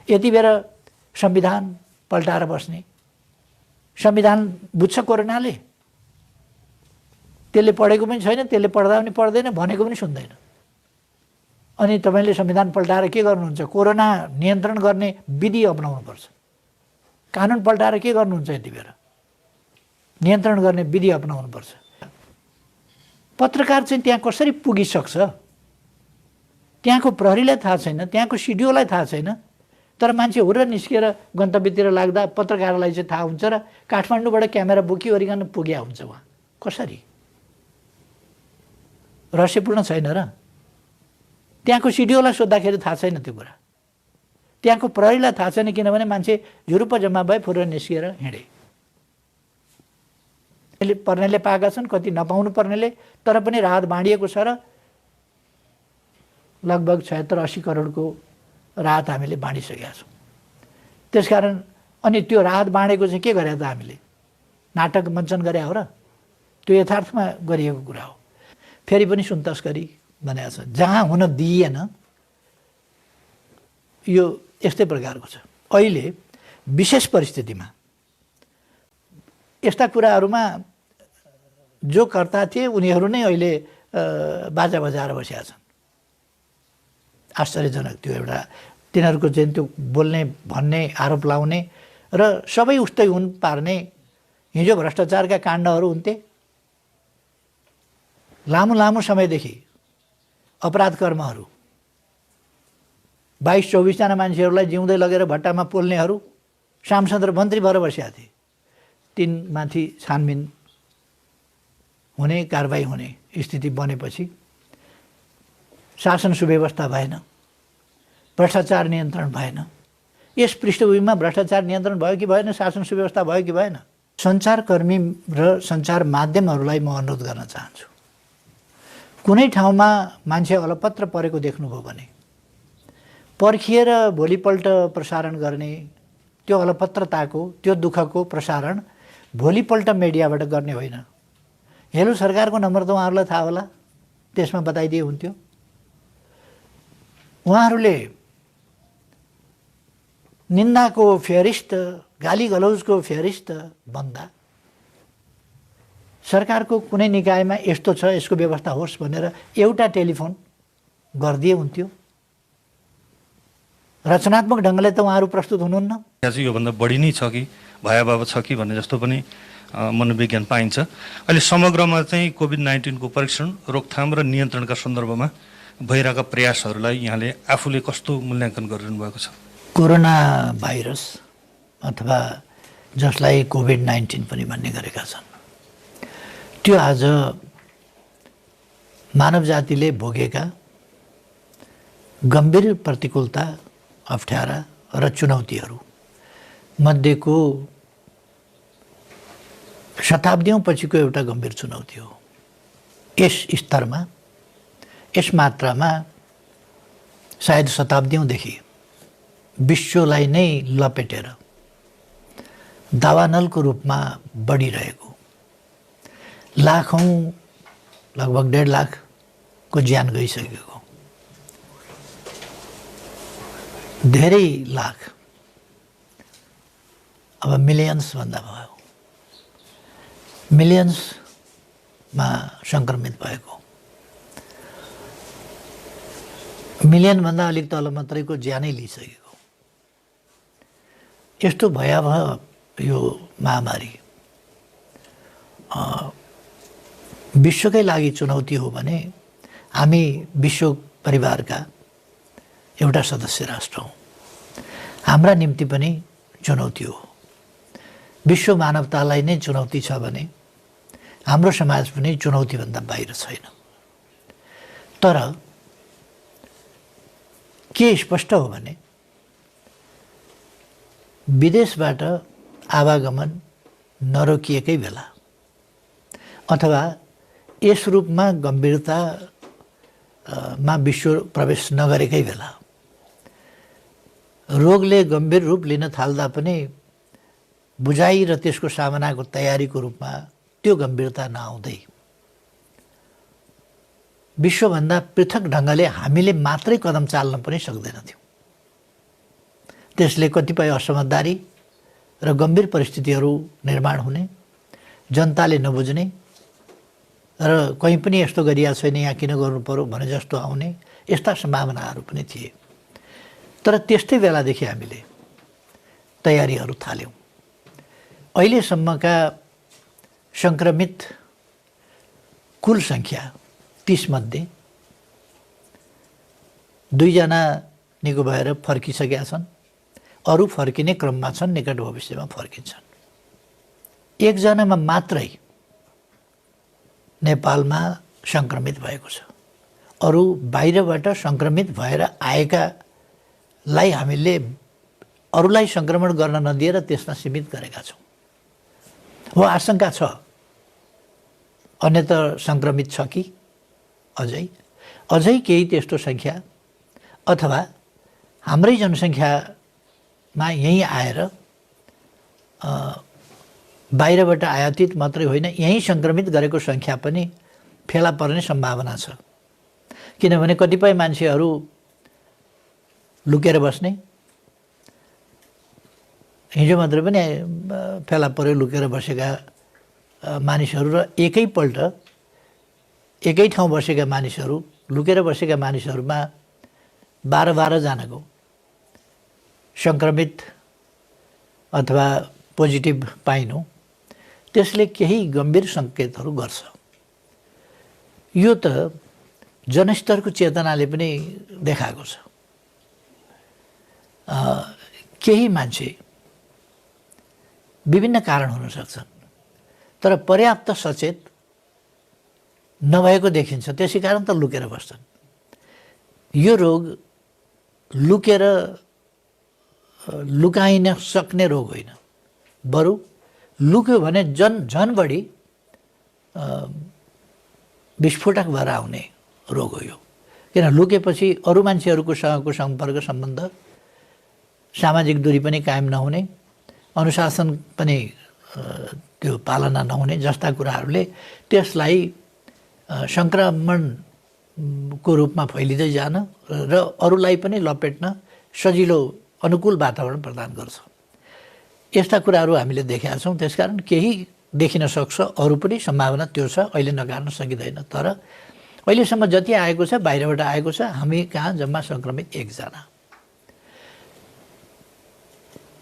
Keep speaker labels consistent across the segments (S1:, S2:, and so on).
S1: यति बेर संविधान पल्टाएर बस्ने, संविधान बुझ्छ कोरोनाले, त्यसले पढेको पनि छैन, त्यसले पढ्दा पनि पढ्दैन, भनेको पनि सुन्दैन। अनि तपाईँले संविधान पल्टाएर के गर्नुहुन्छ? कोरोना नियन्त्रण गर्ने विधि अपनाउनुपर्छ। कानुन पल्टाएर के गर्नुहुन्छ? यति बेर नियन्त्रण गर्ने विधि अपनाउनुपर्छ। पत्रकार चाहिँ त्यहाँ कसरी पुगिसक्छ? त्यहाँको प्रहरीलाई थाहा छैन, त्यहाँको सिडिओलाई थाहा छैन, तर मान्छे हुर्र निस्केर गन्तव्यतिर लाग्दा पत्रकारलाई चाहिँ थाहा हुन्छ र काठमाडौँबाट क्यामेरा बोकिवरिकन पुग्या हुन्छ उहाँ। कसरी? रहस्यपूर्ण छैन र? त्यहाँको सिडिओलाई सोद्धाखेरि थाहा छैन त्यो कुरा, त्यहाँको प्रहरीलाई थाहा छैन, किनभने मान्छे झुरुप्प जम्मा भए फुरेर निस्किएर हिँडे। पर्नेले पाएका छन्, कति नपाउनु पर्नेले, तर पनि राहत बाँडिएको छ र लगभग 76-80 करोडको राहत हामीले बाँडिसकेका छौँ। त्यसकारण अनि त्यो राहत बाँडेको चाहिँ के गरे त हामीले? नाटक मञ्चन गरे हो र? त्यो यथार्थमा गरिएको कुरा हो। फेरि पनि सुन तस्करी भनेको छ, जहाँ हुन दिइएन। यो यस्तै प्रकारको छ। अहिले विशेष परिस्थितिमा यस्ता कुराहरूमा जो कर्ता थिए उनीहरू नै अहिले बाजा बजाएर बसेका छन्। आश्चर्यजनक त्यो एउटा तिनीहरूको चाहिँ त्यो बोल्ने, भन्ने, आरोप लाउने र सबै उस्तै हुन् पार्ने। हिजो भ्रष्टाचारका काण्डहरू हुन्थे, लामो लामो समयदेखि अपराध कर्महरू 22-24 जना मान्छेहरूलाई जिउँदै लगेर भट्टामा पोल्नेहरू सांसद र मन्त्री भएर बसेका थिए। तिनमाथि छानबिन हुने, कारबाही हुने स्थिति बनेपछि शासन सुव्यवस्था भएन, भ्रष्टाचार नियन्त्रण भएन। यस पृष्ठभूमिमा भ्रष्टाचार नियन्त्रण भयो कि भएन, शासन सुव्यवस्था भयो कि भएन? सञ्चारकर्मी र सञ्चार माध्यमहरूलाई म अनुरोध गर्न चाहन्छु, कुनै ठाउँमा मान्छे अलपत्र परेको देख्नुभयो भने पर्खिएर भोलिपल्ट प्रसारण गर्ने, त्यो अलपत्रताको, त्यो दुःखको प्रसारण भोलिपल्ट मिडियाबाट गर्ने होइन। हेलो सरकारको नम्बर त उहाँहरूलाई थाहा होला, त्यसमा बताइदिए हुन्थ्यो। उहाँहरूले निन्दाको फेरिस्त, गाली गलौजको फेरिस्त भन्दा सरकारको कुनै निकायमा यस्तो छ, यसको व्यवस्था होस् भनेर एउटा टेलिफोन गरिदिए हुन्थ्यो। रचनात्मक ढङ्गले त उहाँहरू प्रस्तुत हुनुहुन्न।
S2: योभन्दा बढी नै छ कि भयावह छ कि भन्ने जस्तो पनि मनोविज्ञान पाइन्छ। अहिले समग्रमा चाहिँ कोभिड-19 को परीक्षण, रोकथाम र नियन्त्रणका सन्दर्भमा भइरहेका प्रयासहरूलाई यहाँले आफूले कस्तो मूल्याङ्कन गरिरहनु भएको छ?
S1: कोरोना भाइरस अथवा जसलाई कोभिड-19 पनि भन्ने गरेका छन्, त्यो आज मानव जातिले भोगेका गम्भीर प्रतिकूलता, अप्ठ्यारा र चुनौतीहरू मध्येको शताब्दीौँ पछिको एउटा गम्भीर चुनौती हो। यस स्तरमा, यस मात्रामा सायद शताब्दीौँदेखि विश्वलाई नै लपेटेर दावानलको रूपमा बढिरहेको लाखौँ, लगभग 1.5 लाखको ज्यान गइसकेको, धेरै लाख, अब मिलियन्स भन्दा भयो, मिलियन्समा सङ्क्रमित भएको, मिलियनभन्दा अलिक तल मात्रैको ज्यानै लिइसकेको यस्तो भयावह यो महामारी विश्वकै लागि चुनौती हो भने हामी विश्व परिवारका एउटा सदस्य राष्ट्र हौँ। हाम्रा निम्ति पनि चुनौती हो। विश्व मानवतालाई नै चुनौती छ भने हाम्रो समाज पनि चुनौतीभन्दा बाहिर छैन। तर के स्पष्ट हो भने विदेशबाट आवागमन नरोकिएकै बेला अथवा यस रूपमा गम्भीरतामा विश्व प्रवेश नगरेकै बेला रोगले गम्भीर रूप लिन थाल्दा पनि बुझाइ र त्यसको सामनाको तयारीको रूपमा त्यो गम्भीरता नआउँदै विश्वभन्दा पृथक ढङ्गले हामीले मात्रै कदम चाल्न पनि सक्दैनथ्यौँ। त्यसले कतिपय असमझदारी र गम्भीर परिस्थितिहरू निर्माण हुने, जनताले नबुझ्ने र कहीँ पनि यस्तो गरिएको छैन यहाँ किन गर्नु पर्यो भने जस्तो आउने यस्ता सम्भावनाहरू पनि थिए। तर त्यस्तै बेलादेखि हामीले तयारीहरू थाल्यौँ। अहिलेसम्मका सङ्क्रमित कुल सङ्ख्या 30 मध्ये 2 जना निको भएर फर्किसकेका छन्, अरू फर्किने क्रममा छन्, निकट भविष्यमा फर्किन्छन्। 1 जनामा मात्रै नेपालमा सङ्क्रमित भएको छ। अरू बाहिरबाट सङ्क्रमित भएर आएकालाई हामीले अरूलाई सङ्क्रमण गर्न नदिएर त्यसमा सीमित गरेका छौँ। हो, आशंका छ अन्यत्र सङ्क्रमित छ कि अझै केही त्यस्तो सङ्ख्या अथवा हाम्रै जनसङ्ख्यामा यहीँ आएर बाहिरबाट आयातित मात्रै होइन, यहीँ सङ्क्रमित गरेको सङ्ख्या पनि फेला पर्ने सम्भावना छ। किनभने कतिपय मान्छेहरू लुकेर बस्ने, हिजो मात्रै पनि फेला पर्यो लुकेर बसेका मानिसहरू र एकैपल्ट एकै ठाउँ बसेका मानिसहरू, लुकेर बसेका मानिसहरूमा 12 जनाको सङ्क्रमित अथवा पोजिटिभ पाइनु, त्यसले केही गम्भीर सङ्केतहरू गर्छ। यो त जनस्तरको चेतनाले पनि देखाएको छ। केही मान्छे विभिन्न कारण हुन सक्छन्, तर पर्याप्त सचेत नभएको देखिन्छ, त्यसै कारण त लुकेर बस्छन्। यो रोग लुकाइन सक्ने रोग होइन, बरु लुक्यो भने झन बढी विस्फोटक भएर आउने रोग हो यो। किन लुकेपछि अरू मान्छेहरूको सँगको सम्पर्क सम्बन्ध, सामाजिक दूरी पनि कायम नहुने, अनुशासन पनि त्यो पालना नहुने जस्ता कुराहरूले त्यसलाई सङ्क्रमणको रूपमा फैलिँदै जान र अरूलाई पनि लपेट्न सजिलो अनुकूल वातावरण प्रदान गर्छ। यस्ता कुराहरू हामीले देखेका छौँ। त्यसकारण केही देखिन सक्छ, अरू पनि सम्भावना त्यो छ, अहिले नकार्न सकिँदैन। तर अहिलेसम्म जति आएको छ बाहिरबाट आएको छ, हामी कहाँ जम्मा सङ्क्रमित 1 जना।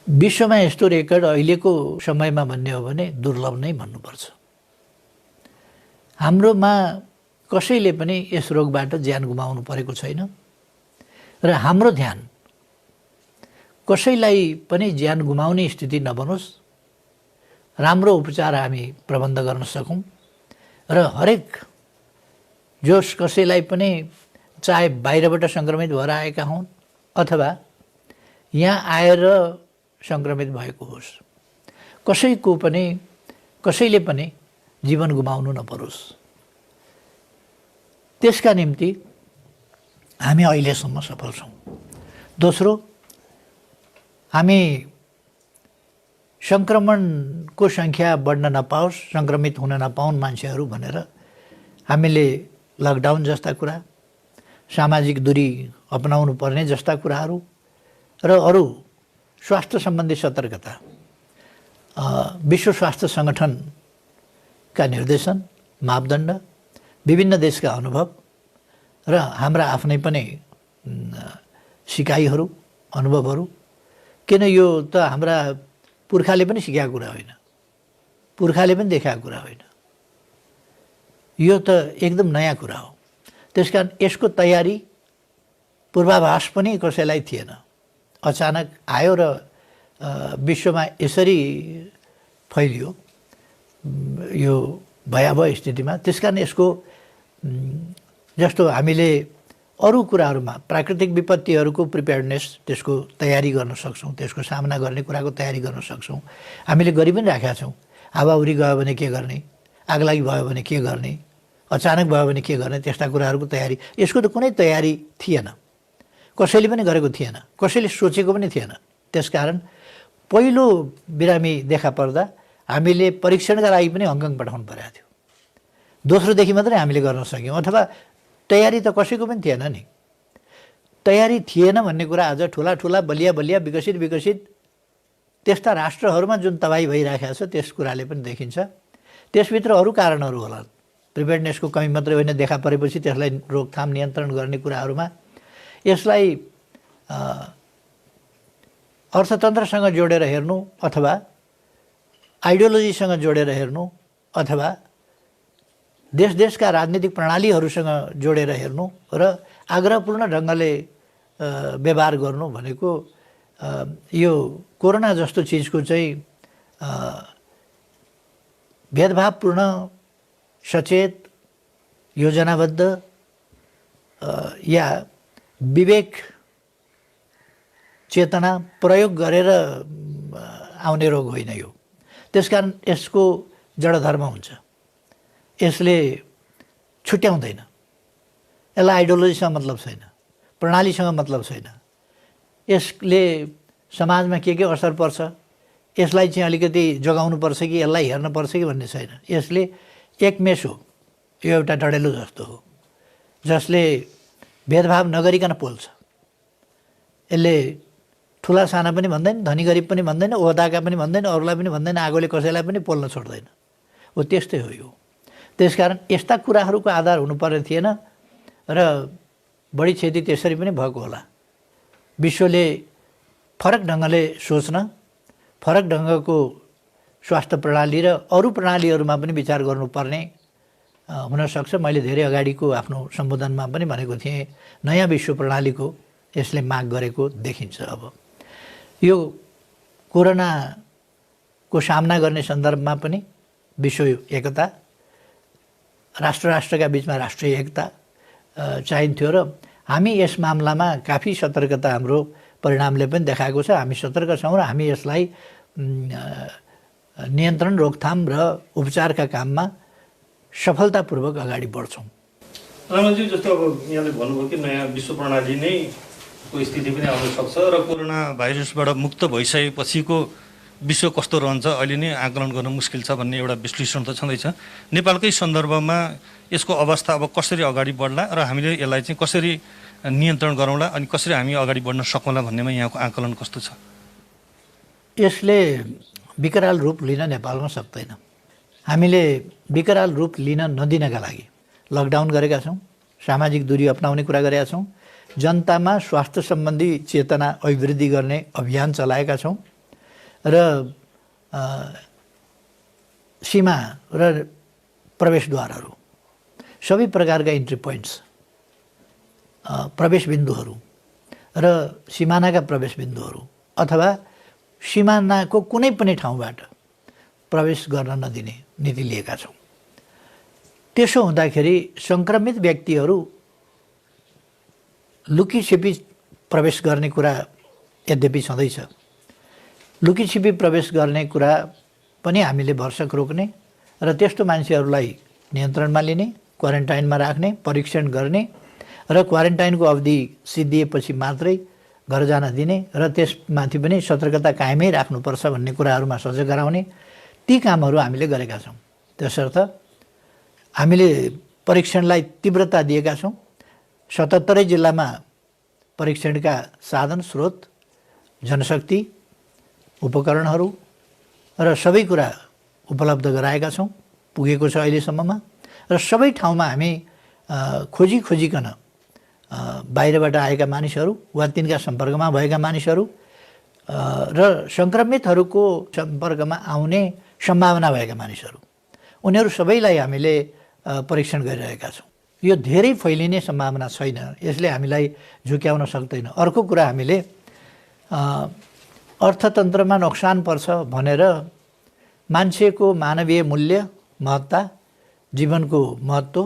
S1: विश्वमा यस्तो रेकर्ड अहिलेको समयमा भन्ने हो भने दुर्लभ नै भन्नुपर्छ। हाम्रोमा कसैले पनि यस रोगबाट ज्यान गुमाउनु परेको छैन र हाम्रो ध्यान कसैलाई पनि ज्यान गुमाउने स्थिति नबनोस्, राम्रो उपचार हामी प्रबन्ध गर्न सकौँ र हरेक जोस कसैलाई पनि चाहे बाहिरबाट सङ्क्रमित भएर आएका हुन् अथवा यहाँ आएर सङ्क्रमित भएको होस्, कसैले पनि जीवन गुमाउनु नपरोस्। त्यसका निम्ति हामी अहिलेसम्म सफल छौँ। दोस्रो, हामी सङ्क्रमणको सङ्ख्या बढ्न नपाओस्, सङ्क्रमित हुन नपाउन् मान्छेहरू भनेर हामीले लकडाउन जस्ता कुरा, सामाजिक दूरी अपनाउनु पर्ने जस्ता कुराहरू र अरू स्वास्थ्य सम्बन्धी सतर्कता, विश्व स्वास्थ्य सङ्गठनका निर्देशन, मापदण्ड, विभिन्न देशका अनुभव र हाम्रा आफ्नै पनि सिकाइहरू, अनुभवहरू। किन यो त हाम्रा पुर्खाले पनि सिकाएको कुरा होइन, पुर्खाले पनि देखाएको कुरा होइन, यो त एकदम नयाँ कुरा हो। त्यसकारण यसको तयारी, पूर्वाभास पनि कसैलाई थिएन। अचानक आयो र विश्वमा यसरी फैलियो यो भयावह स्थितिमा। त्यसकारण यसको जस्तो हामीले अरू कुराहरूमा प्राकृतिक विपत्तिहरूको प्रिपेयर्डनेस, त्यसको तयारी गर्न सक्छौँ, त्यसको सामना गर्ने कुराको तयारी गर्न सक्छौँ। हामीले गरि पनि राखेका छौँ। हावाहुरी गयो भने के गर्ने, आगलागी भयो भने के गर्ने, अचानक भयो भने के गर्ने, त्यस्ता कुराहरूको तयारी। यसको त कुनै तयारी थिएन, कसैले पनि गरेको थिएन, कसैले सोचेको पनि थिएन। त्यसकारण पहिलो बिरामी देखा पर्दा हामीले परीक्षणका लागि पनि हङकङ पठाउनु परेको थियो। दोस्रोदेखि मात्रै हामीले गर्न सक्यौँ, अथवा तयारी त कसैको पनि थिएन नि। तयारी थिएन भन्ने कुरा आज ठुला ठुला बलिया बलिया विकसित त्यस्ता राष्ट्रहरूमा जुन तबाही भइराखेको छ त्यस कुराले पनि देखिन्छ। त्यसभित्र अरू कारणहरू होला। प्रिपेयर्डनेसको कमी मात्रै होइन, देखा परेपछि त्यसलाई रोकथाम नियन्त्रण गर्ने कुराहरूमा यसलाई अर्थतन्त्रसँग जोडेर हेर्नु अथवा आइडियोलोजीसँग जोडेर हेर्नु अथवा देशका राजनीतिक प्रणालीहरूसँग जोडेर हेर्नु र आग्रहपूर्ण ढङ्गले व्यवहार गर्नु भनेको यो कोरोना जस्तो चिजको चाहिँ भेदभावपूर्ण, सचेत, योजनाबद्ध या विवेक चेतना प्रयोग गरेर आउने रोग होइन यो। त्यसकारण यसको जडधर्म हुन्छ, यसले छुट्याउँदैन, यसलाई आइडियोलोजीसँग मतलब छैन, प्रणालीसँग मतलब छैन, यसले समाजमा के असर पर्छ यसलाई चाहिँ अलिकति जगाउनु पर्छ कि यसलाई हेर्न पर्छ कि भन्ने छैन। यसले एकमेष हो, यो एउटा डढेलो जस्तो हो जसले भेदभाव नगरिकन पोल्छ। यसले ठुला साना पनि भन्दैन, धनी गरिब पनि भन्दैन, ओहदाका पनि भन्दैन, अरूलाई पनि भन्दैन, आगोले कसैलाई पनि पोल्न छोड्दैन। हो त्यस्तै हो यो। त्यसकारण यस्ता कुराहरूको आधार हुनुपर्ने थिएन र बढी क्षति त्यसरी पनि भएको होला। विश्वले फरक ढङ्गले सोच्न, फरक ढङ्गको स्वास्थ्य प्रणाली र अरू प्रणालीहरूमा पनि विचार गर्नुपर्ने हुनसक्छ। मैले धेरै अगाडिको आफ्नो सम्बोधनमा पनि भनेको थिएँ, नयाँ विश्व प्रणालीको यसले माग गरेको देखिन्छ। अब यो कोरोनाको सामना गर्ने सन्दर्भमा पनि विश्व एकता, राष्ट्रका बिचमा राष्ट्रिय एकता चाहिन्थ्यो र हामी यस मामलामा काफी सतर्कता हाम्रो परिणामले पनि देखाएको छ। हामी सतर्क छौँ र हामी यसलाई नियन्त्रण, रोकथाम र उपचारका काममा सफलतापूर्वक अगाडि बढ्छौँ।
S2: रामजी, जस्तो अब यहाँले भन्नुभयो कि नयाँ विश्व प्रणाली नै को स्थिति पनि आउन सक्छ र कोरोना भाइरसबाट मुक्त भइसकेपछिको विश्व कस्तो रहन्छ अहिले नै आकलन गर्न मुस्किल छ भन्ने एउटा विश्लेषण त छँदैछ। नेपालकै सन्दर्भमा यसको अवस्था अब कसरी अगाडि बढ्ला र हामीले यसलाई चाहिँ कसरी नियन्त्रण गरौँला अनि कसरी हामी अगाडि बढ्न सकौँला भन्नेमा यहाँको आकलन कस्तो छ?
S1: यसले विकराल रूप लिन नेपालमा सक्दैन। हामीले विकराल रूप लिन नदिनका लागि लकडाउन गरेका छौँ, सामाजिक दूरी अपनाउने कुरा गरेका छौँ, जनतामा स्वास्थ्य सम्बन्धी चेतना अभिवृद्धि गर्ने अभियान चलाएका छौँ र सीमा र प्रवेशद्वारहरू सबै प्रकारका इन्ट्री पोइन्ट्स, प्रवेश बिन्दुहरू र सिमानाका प्रवेश बिन्दुहरू अथवा सिमानाको कुनै पनि ठाउँबाट प्रवेश गर्न नदिने नीति लिएका छौँ। त्यसो हुँदाखेरि सङ्क्रमित व्यक्तिहरू लुकीछिपी प्रवेश गर्ने कुरा यद्यपि छँदैछ। लुकीछिपी प्रवेश गर्ने कुरा पनि हामीले भरसक रोक्ने र त्यस्तो मान्छेहरूलाई नियन्त्रणमा लिने, क्वारेन्टाइनमा राख्ने, परीक्षण गर्ने र क्वारेन्टाइनको अवधि सिद्धिएपछि मात्रै घर जान दिने र त्यसमाथि पनि सतर्कता कायमै राख्नुपर्छ भन्ने कुराहरूमा सजग गराउने, ती कामहरू हामीले गरेका छौँ। त्यसर्थ हामीले परीक्षणलाई तीव्रता दिएका छौँ। 77 जिल्लामा परीक्षणका साधन, स्रोत, जनशक्ति, उपकरणहरू र सबै कुरा उपलब्ध गराएका छौँ, पुगेको छ अहिलेसम्ममा। र सबै ठाउँमा हामी खोजिकन बाहिरबाट आएका मानिसहरू वा तिनका सम्पर्कमा भएका मानिसहरू र सङ्क्रमितहरूको सम्पर्कमा आउने सम्भावना भएका मानिसहरू, उनीहरू सबैलाई हामीले परीक्षण गरिरहेका छौँ। यो धेरै फैलिने सम्भावना छैन, यसले हामीलाई झुक्याउन सक्दैन। अर्को कुरा, हामीले अर्थतन्त्रमा नोक्सान पर्छ भनेर मान्छेको मानवीय मूल्य, महत्ता, जीवनको महत्त्व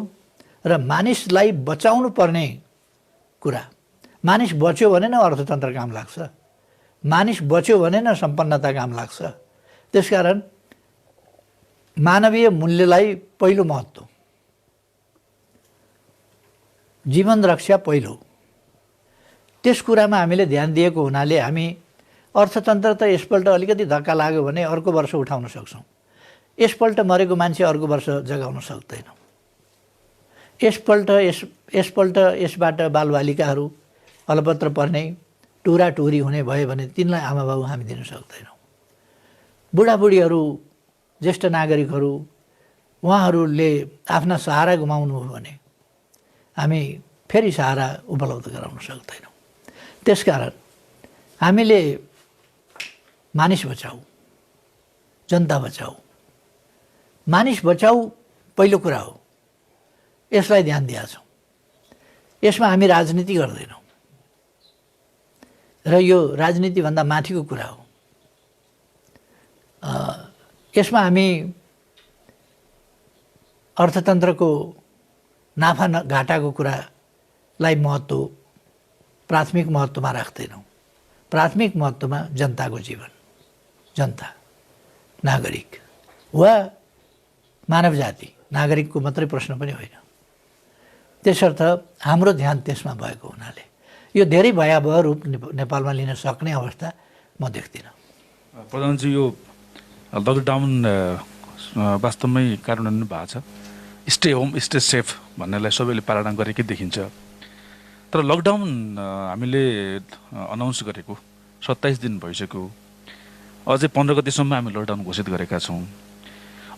S1: र मानिसलाई बचाउनु पर्ने कुरा, मानिस बच्यो भने न अर्थतन्त्र काम लाग्छ, मानिस बच्यो भने न सम्पन्नता काम लाग्छ। त्यसकारण मानवीय मूल्यलाई पहिलो महत्त्व, जीवन रक्षा पहिलो, त्यस कुरामा हामीले ध्यान दिएको हुनाले हामी अर्थतन्त्र त यसपल्ट अलिकति धक्का लाग्यो भने अर्को वर्ष उठाउन सक्छौँ। यसपल्ट मरेको मान्छे अर्को वर्ष जगाउन सक्दैनौँ। यसपल्ट यसबाट बालबालिकाहरू अलपत्र पर्ने टुराटुरी हुने भयो भने तिनलाई आमाबाबु हामी दिन सक्दैनौँ। बुढाबुढीहरू, ज्येष्ठ नागरिकहरू, उहाँहरूले आफ्ना सहारा गुमाउनु हो भने हामी फेरि सहारा उपलब्ध गराउन सक्दैनौँ। त्यसकारण हामीले मानिस बचाऊ, जनता बचाऊ, मानिस बचाऊ पहिलो कुरा हो। यसलाई ध्यान दिएका छौँ। यसमा हामी राजनीति गर्दैनौँ र यो राजनीतिभन्दा माथिको कुरा हो। यसमा हामी अर्थतन्त्रको नाफा घाटाको कुरालाई महत्त्व प्राथमिक महत्त्वमा राख्दैनौँ। प्राथमिक महत्त्वमा जनताको जीवन, जनता, नागरिक वा मानव जाति, नागरिकको मात्रै प्रश्न पनि होइन। त्यसर्थ हाम्रो ध्यान त्यसमा भएको हुनाले यो धेरै भयावह रूप नेपालमा लिन सक्ने अवस्था म देख्दिनँ।
S3: प्रधानजी, यो लकडाउन वास्तवमै कार्यान्वयन भएको छ। स्टे होम स्टे सेफ भन्नेलाई सबैले पालना गरेकै देखिन्छ। तर लकडाउन हामीले अनाउन्स गरेको 27 दिन भइसक्यो, अझै 15 गतिसम्म हामी लकडाउन घोषित गरेका छौँ।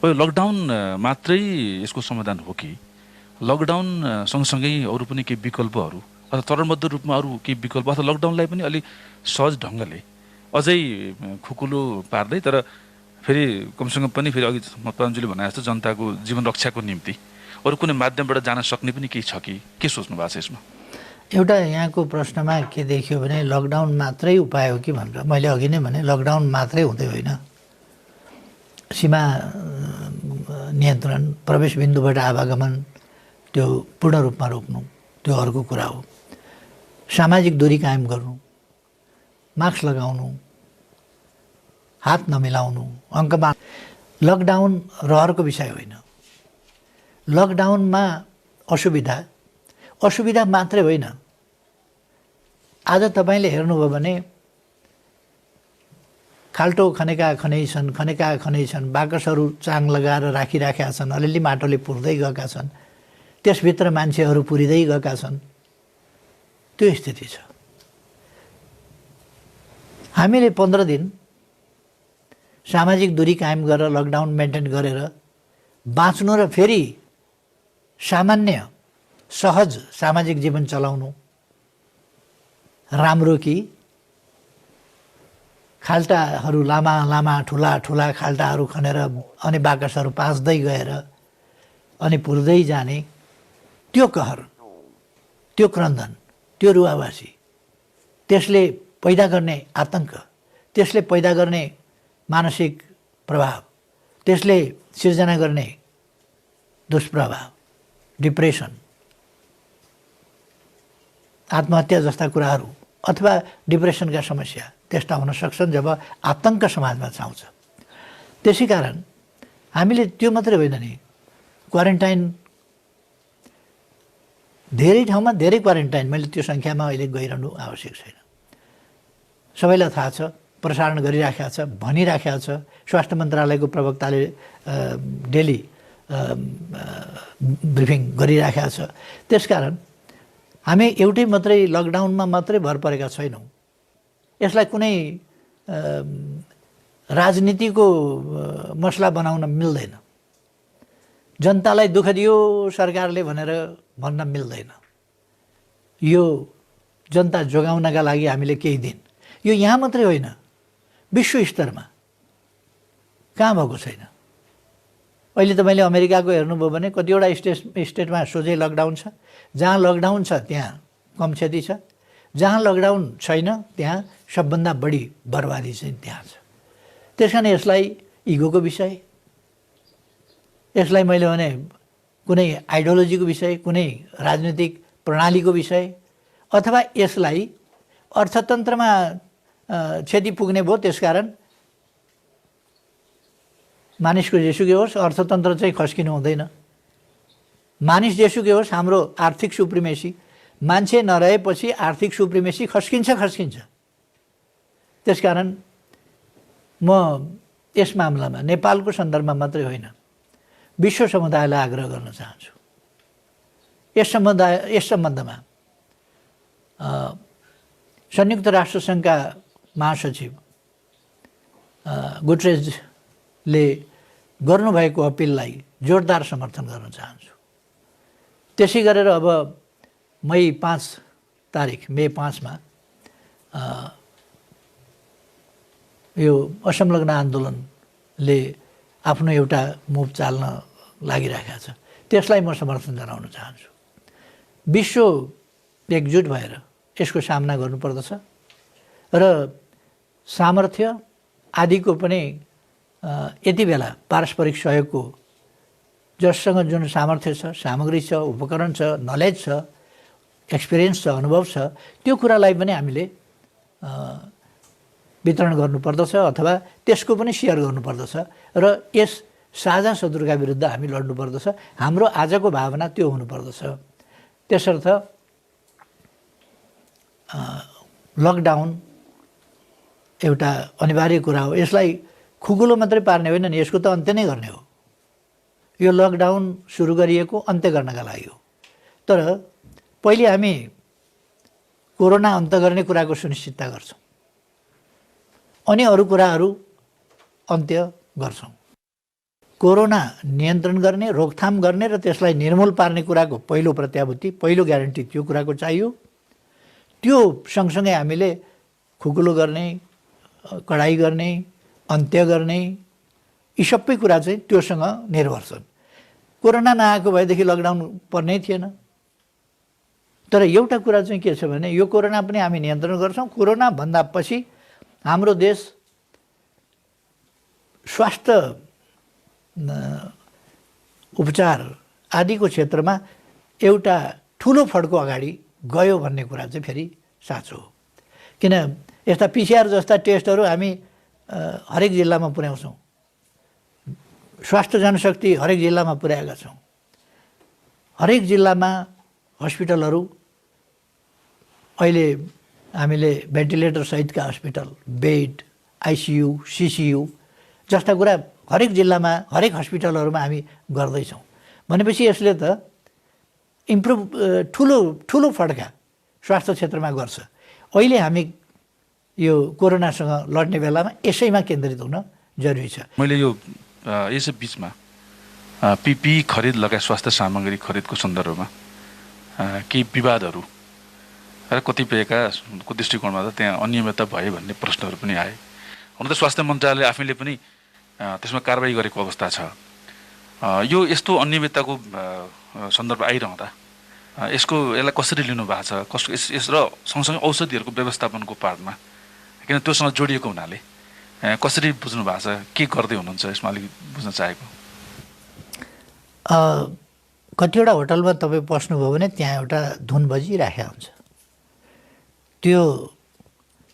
S3: अब यो लकडाउन मात्रै यसको समाधान हो कि लकडाउन सँगसँगै अरू पनि केही विकल्पहरू अथवा चरणबद्ध रूपमा अरू केही विकल्प अथवा लकडाउनलाई पनि अलिक सहज ढङ्गले अझै खुकुलो पार्दै तर फेरि कमसेकम पनि फेरि अघि प्रधानजीले भने जस्तो जनताको जीवन रक्षाको निम्ति अरू कुनै माध्यमबाट जान सक्ने पनि केही छ कि के सोच्नु भएको छ यसमा?
S1: एउटा यहाँको प्रश्नमा के देखियो भने लकडाउन मात्रै उपाय हो कि भनेर मैले अघि नै भने लकडाउन मात्रै हुँदै होइन। सीमा नियन्त्रण, प्रवेश बिन्दुबाट आवागमन त्यो पूर्ण रूपमा रोक्नु त्यो अर्को कुरा हो। सामाजिक दूरी कायम गर्नु, मास्क लगाउनु, हात नमिलाउनु, अङ्कमा लकडाउन रहरको विषय होइन। लकडाउनमा असुविधा मात्रै होइन। आज तपाईँले हेर्नुभयो भने खाल्टो खनेका खनै छन्, बाकसहरू चाङ लगाएर राखिराखेका छन्, अलिअलि माटोले पुर्दै गएका छन्, त्यसभित्र मान्छेहरू पुरिँदै गएका छन्। त्यो स्थिति छ। हामीले 15 दिन सामाजिक दूरी कायम गरेर लकडाउन मेन्टेन गरेर बाँच्नु र फेरि सामान्य सहज सामाजिक जीवन चलाउनु राम्रो कि खाल्टाहरू लामा ठुला खाल्टाहरू खनेर अनि बाकसहरू पाँच्दै गएर अनि पुर्दै जाने त्यो कहर, त्यो क्रन्दन, त्यो रुवावासी, त्यसले पैदा गर्ने आतङ्क, त्यसले पैदा गर्ने मानसिक प्रभाव, त्यसले सिर्जना गर्ने दुष्प्रभाव, डिप्रेसन, आत्महत्या जस्ता कुराहरू अथवा डिप्रेसनका समस्या त्यस्ता हुन सक्छन् जब आतङ्क समाजमा छाउँछ। त्यसै कारण हामीले त्यो मात्रै होइन नि, क्वारेन्टाइन धेरै ठाउँमा धेरै क्वारेन्टाइन, मैले त्यो सङ्ख्यामा अहिले गइरहनु आवश्यक छैन। सबैलाई थाहा छ, प्रसारण गरिराखेको छ, भनिराखेको छ। स्वास्थ्य मन्त्रालयको प्रवक्ताले डेली ब्रिफिङ गरिराखेको छ। त्यसकारण हामी एउटै मात्रै लकडाउनमा मात्रै भर परेका छैनौँ। यसलाई कुनै राजनीतिको मसला बनाउन मिल्दैन। जनतालाई दुःख दियो सरकारले भनेर भन्न मिल्दैन। यो जनता जोगाउनका लागि हामीले केही दिन, यो यहाँ मात्रै होइन, विश्व स्तरमा कहाँ भएको छैन। अहिले तपाईँले अमेरिकाको हेर्नुभयो भने कतिवटा स्टेटमा सोझै लकडाउन छ। जहाँ लकडाउन छ त्यहाँ कम क्षति छ, जहाँ लकडाउन छैन त्यहाँ सबभन्दा बढी बर्बादी चाहिँ त्यहाँ छ। त्यस कारण यसलाई इगोको विषय, यसलाई मैले भने कुनै आइडियोलोजीको विषय, कुनै राजनीतिक प्रणालीको विषय अथवा यसलाई अर्थतन्त्रमा क्षति पुग्ने भयो त्यसकारण मानिसको जेसुकै होस् अर्थतन्त्र चाहिँ खस्किनु हुँदैन। मानिस जेसुकै होस् हाम्रो आर्थिक सुप्रिमेसी, मान्छे नरहेपछि आर्थिक सुप्रिमेसी खस्किन्छ। त्यसकारण म यस मामलामा नेपालको सन्दर्भमा मात्रै होइन विश्व समुदायलाई आग्रह गर्न चाहन्छु। यस सम्बन्धमा संयुक्त राष्ट्रसङ्घका महासचिव गुटरेजले गर्नुभएको अपिललाई जोरदार समर्थन गर्न चाहन्छु। त्यसै गरेर अब मे 5 यो असंलग्न आन्दोलनले आफ्नो एउटा मुभ चाल्न लागिरहेको छ, त्यसलाई म समर्थन जनाउन चाहन्छु। विश्व एकजुट भएर यसको सामना गर्नुपर्दछ र सामर्थ्य आदिको पनि यति बेला पारस्परिक सहयोगको जससँग जुन सामर्थ्य छ, सामग्री छ, उपकरण छ, नलेज छ, एक्सपिरियन्स छ, अनुभव छ, त्यो कुरालाई पनि हामीले वितरण गर्नुपर्दछ अथवा त्यसको पनि सेयर गर्नुपर्दछ र यस साझा शत्रुका विरुद्ध हामी लड्नुपर्दछ। हाम्रो आजको भावना त्यो हुनुपर्दछ। त्यसर्थ लकडाउन एउटा अनिवार्य कुरा हो। यसलाई खुकुलो मात्रै पार्ने होइन नि, यसको त अन्त्य नै गर्ने हो। यो लकडाउन सुरु गरिएको अन्त्य गर्नका लागि हो। तर पहिले हामी कोरोना अन्त्य गर्ने कुराको सुनिश्चितता गर्छौँ, अनि अरू कुराहरू अन्त्य गर्छौँ। कोरोना नियन्त्रण गर्ने, रोकथाम गर्ने र त्यसलाई निर्मूल पार्ने कुराको पहिलो प्रत्याभूति, पहिलो ग्यारेन्टी त्यो कुराको चाहियो। त्यो सँगसँगै हामीले खुकुलो गर्ने, कडाई गर्ने, अन्त्य गर्ने, यी सबै कुरा चाहिँ त्योसँग निर्भर छन्। कोरोना नआएको भएदेखि लकडाउन पर्नै थिएन। तर एउटा कुरा चाहिँ के छ भने यो कोरोना पनि हामी नियन्त्रण गर्छौँ। कोरोना भन्दा पछि हाम्रो देश स्वास्थ्य उपचार आदिको क्षेत्रमा एउटा ठुलो फड्को अगाडि गयो भन्ने कुरा चाहिँ फेरि साँचो हो। किन यस्ता पिसिआर जस्ता टेस्टहरू हामी हरेक जिल्लामा पुर्याउँछौँ, स्वास्थ्य जनशक्ति हरेक जिल्लामा पुर्याएका छौँ। हरेक जिल्लामा हस्पिटलहरू अहिले हामीले भेन्टिलेटर सहितका हस्पिटल, बेड, आइसियु, सिसियु जस्ता कुरा हरेक जिल्लामा, हरेक हस्पिटलहरूमा हामी गर्दैछौँ। भनेपछि यसले त इम्प्रुभ ठुलो फड्का स्वास्थ्य क्षेत्रमा गर्छ। अहिले हामी यो कोरोनासँग लड्ने बेलामा यसैमा केन्द्रित हुन जरुरी छ।
S3: मैले यो यसै बिचमा पिपी खरिद लगायत स्वास्थ्य सामग्री खरिदको सन्दर्भमा केही विवादहरू र कतिपयको दृष्टिकोणमा त त्यहाँ अनियमितता भयो भन्ने प्रश्नहरू पनि आए। हुन त स्वास्थ्य मन्त्रालयले आफैले पनि त्यसमा कारबाही गरेको अवस्था छ। यो यस्तो अनियमितताको सन्दर्भ आइरहँदा यसलाई कसरी लिनु भएको छ, कसको यस र सँगसँगै औषधिहरूको व्यवस्थापनको पार्टमा, किन त्योसँग जोडिएको हुनाले कसरी बुझ्नु भएको छ, के गर्दै हुनुहुन्छ यसमा अलिक बुझ्न चाहेको।
S1: कतिवटा होटलमा तपाईँ पस्नुभयो भने त्यहाँ एउटा धुन बजिराखेको हुन्छ। त्यो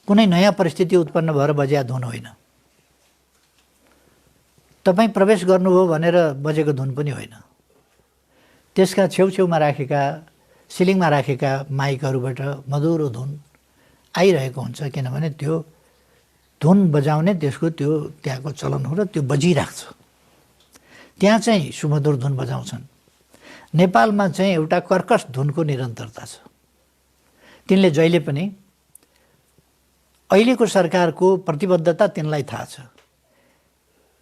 S1: कुनै नयाँ परिस्थिति उत्पन्न भएर बजिया धुन होइन। तपाईँ प्रवेश गर्नुभयो भनेर बजेको धुन पनि होइन। त्यसका छेउछेउमा राखेका, सिलिङमा राखेका माइकहरूबाट मधुरो धुन आइरहेको हुन्छ। किनभने त्यो धुन बजाउने त्यसको त्यो त्यहाँको चलन हो र त्यो बजिरहेको छ। त्यहाँ चाहिँ सुमधुर धुन बजाउँछन्। नेपालमा चाहिँ एउटा कर्कश धुनको निरन्तरता छ। तिनले जहिले पनि अहिलेको सरकारको प्रतिबद्धता तिनलाई थाहा छ।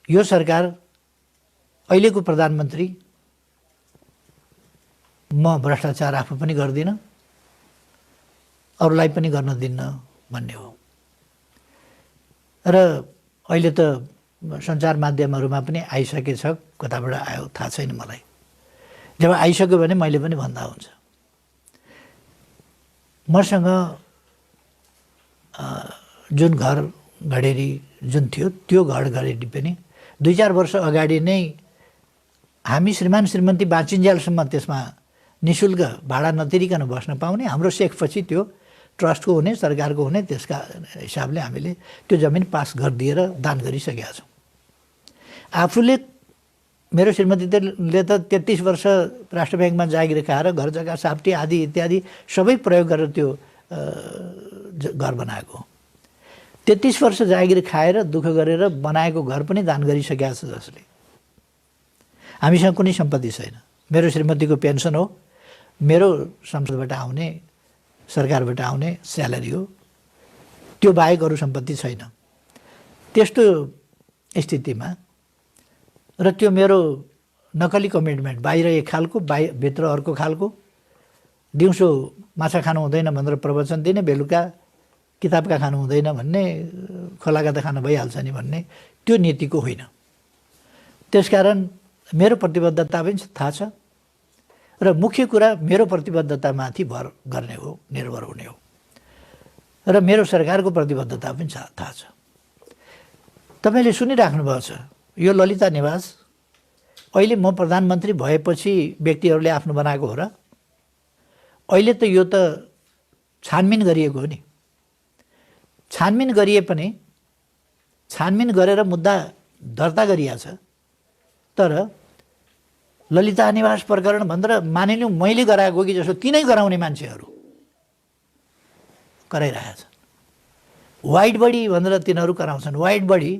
S1: यो सरकार, अहिलेको प्रधानमन्त्री, म भ्रष्टाचार आफू पनि गर्दिनँ, अरूलाई पनि गर्न दिन्न भन्ने हो। र अहिले त सञ्चार माध्यमहरूमा पनि आइसकेछ, कताबाट आयो थाहा छैन मलाई। जब आइसक्यो भने मैले पनि भन्दा हुन्छ। मसँग जुन घर घडेरी जुन थियो त्यो घर घडेरी पनि 2-4 वर्ष अगाडि नै हामी श्रीमान श्रीमती बाँचिन्जेलसम्म त्यसमा निःशुल्क भाडा नतिरिकन बस्न पाउने, हाम्रो सेखपछि त्यो ट्रस्टको हुने, सरकारको हुने, त्यसका हिसाबले हामीले त्यो जमिन पास गरिदिएर दान गरिसकेका छौँ। आफूले, मेरो श्रीमतीले त 33 वर्ष राष्ट्र ब्याङ्कमा जागिर खाएर घर जग्गा साप्टी आदि इत्यादि सबै प्रयोग गरेर त्यो घर बनाएको। 33 वर्ष जागिर खाएर दुःख गरेर बनाएको घर पनि दान गरिसकेका छ जसले। हामीसँग कुनै सम्पत्ति छैन। मेरो श्रीमतीको पेन्सन हो, मेरो संसदबाट आउने, सरकारबाट आउने स्यालेरी हो, त्यो बाहेक अरू सम्पत्ति छैन। त्यस्तो स्थितिमा र त्यो मेरो नकली कमिटमेन्ट, बाहिर एक खालको भित्र अर्को खालको, दिउँसो माछा खानु हुँदैन भनेर प्रवचन दिने, बेलुका किताबका खानु हुँदैन भन्ने, खोलाका त खानु भइहाल्छ नि भन्ने त्यो नीतिको होइन। त्यसकारण मेरो प्रतिबद्धता पनि थाहा छ र मुख्य कुरा मेरो प्रतिबद्धतामाथि भर गर्ने हो, निर्भर हुने हो र मेरो सरकारको प्रतिबद्धता पनि थाहा छ। तपाईँले सुनिराख्नु भएको छ, यो ललिता निवास अहिले म प्रधानमन्त्री भएपछि व्यक्तिहरूले आफ्नो बनाएको हो र? अहिले त यो त छानबिन गरिएको हो नि। छानबिन गरिए पनि छानबिन गरेर मुद्दा दर्ता गरिएको छ, तर ललिता निवास प्रकरण भनेर मानिलिउँ मैले गराएको कि जस्तो तिनै गराउने मान्छेहरू कराइरहेका छन्। वाइड बडी भनेर तिनीहरू कराउँछन्। वाइड बडी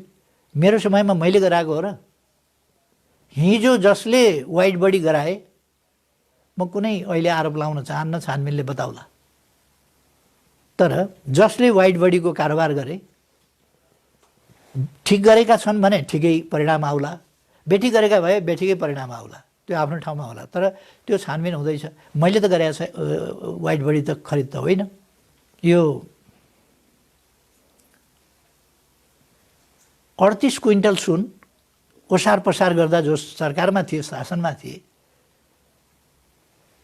S1: मेरो समयमा मैले गराएको हो र? हिजो जसले वाइड बडी गराए, म कुनै अहिले आरोप लाउन चाहन्न, छानबिनले बताउला, तर जसले वाइड बडीको कारोबार गरे ठिक गरेका छन् भने ठिकै परिणाम आउला, बेठी गरेका भए बेठिकै परिणाम आउला, त्यो आफ्नो ठाउँमा होला। तर त्यो छानबिन हुँदैछ। मैले त गरेको छ वाइड बडी त खरिद त होइन। यो 38 क्विन्टल सुन ओसार पसार गर्दा जो सरकारमा थिए, शासनमा थिए,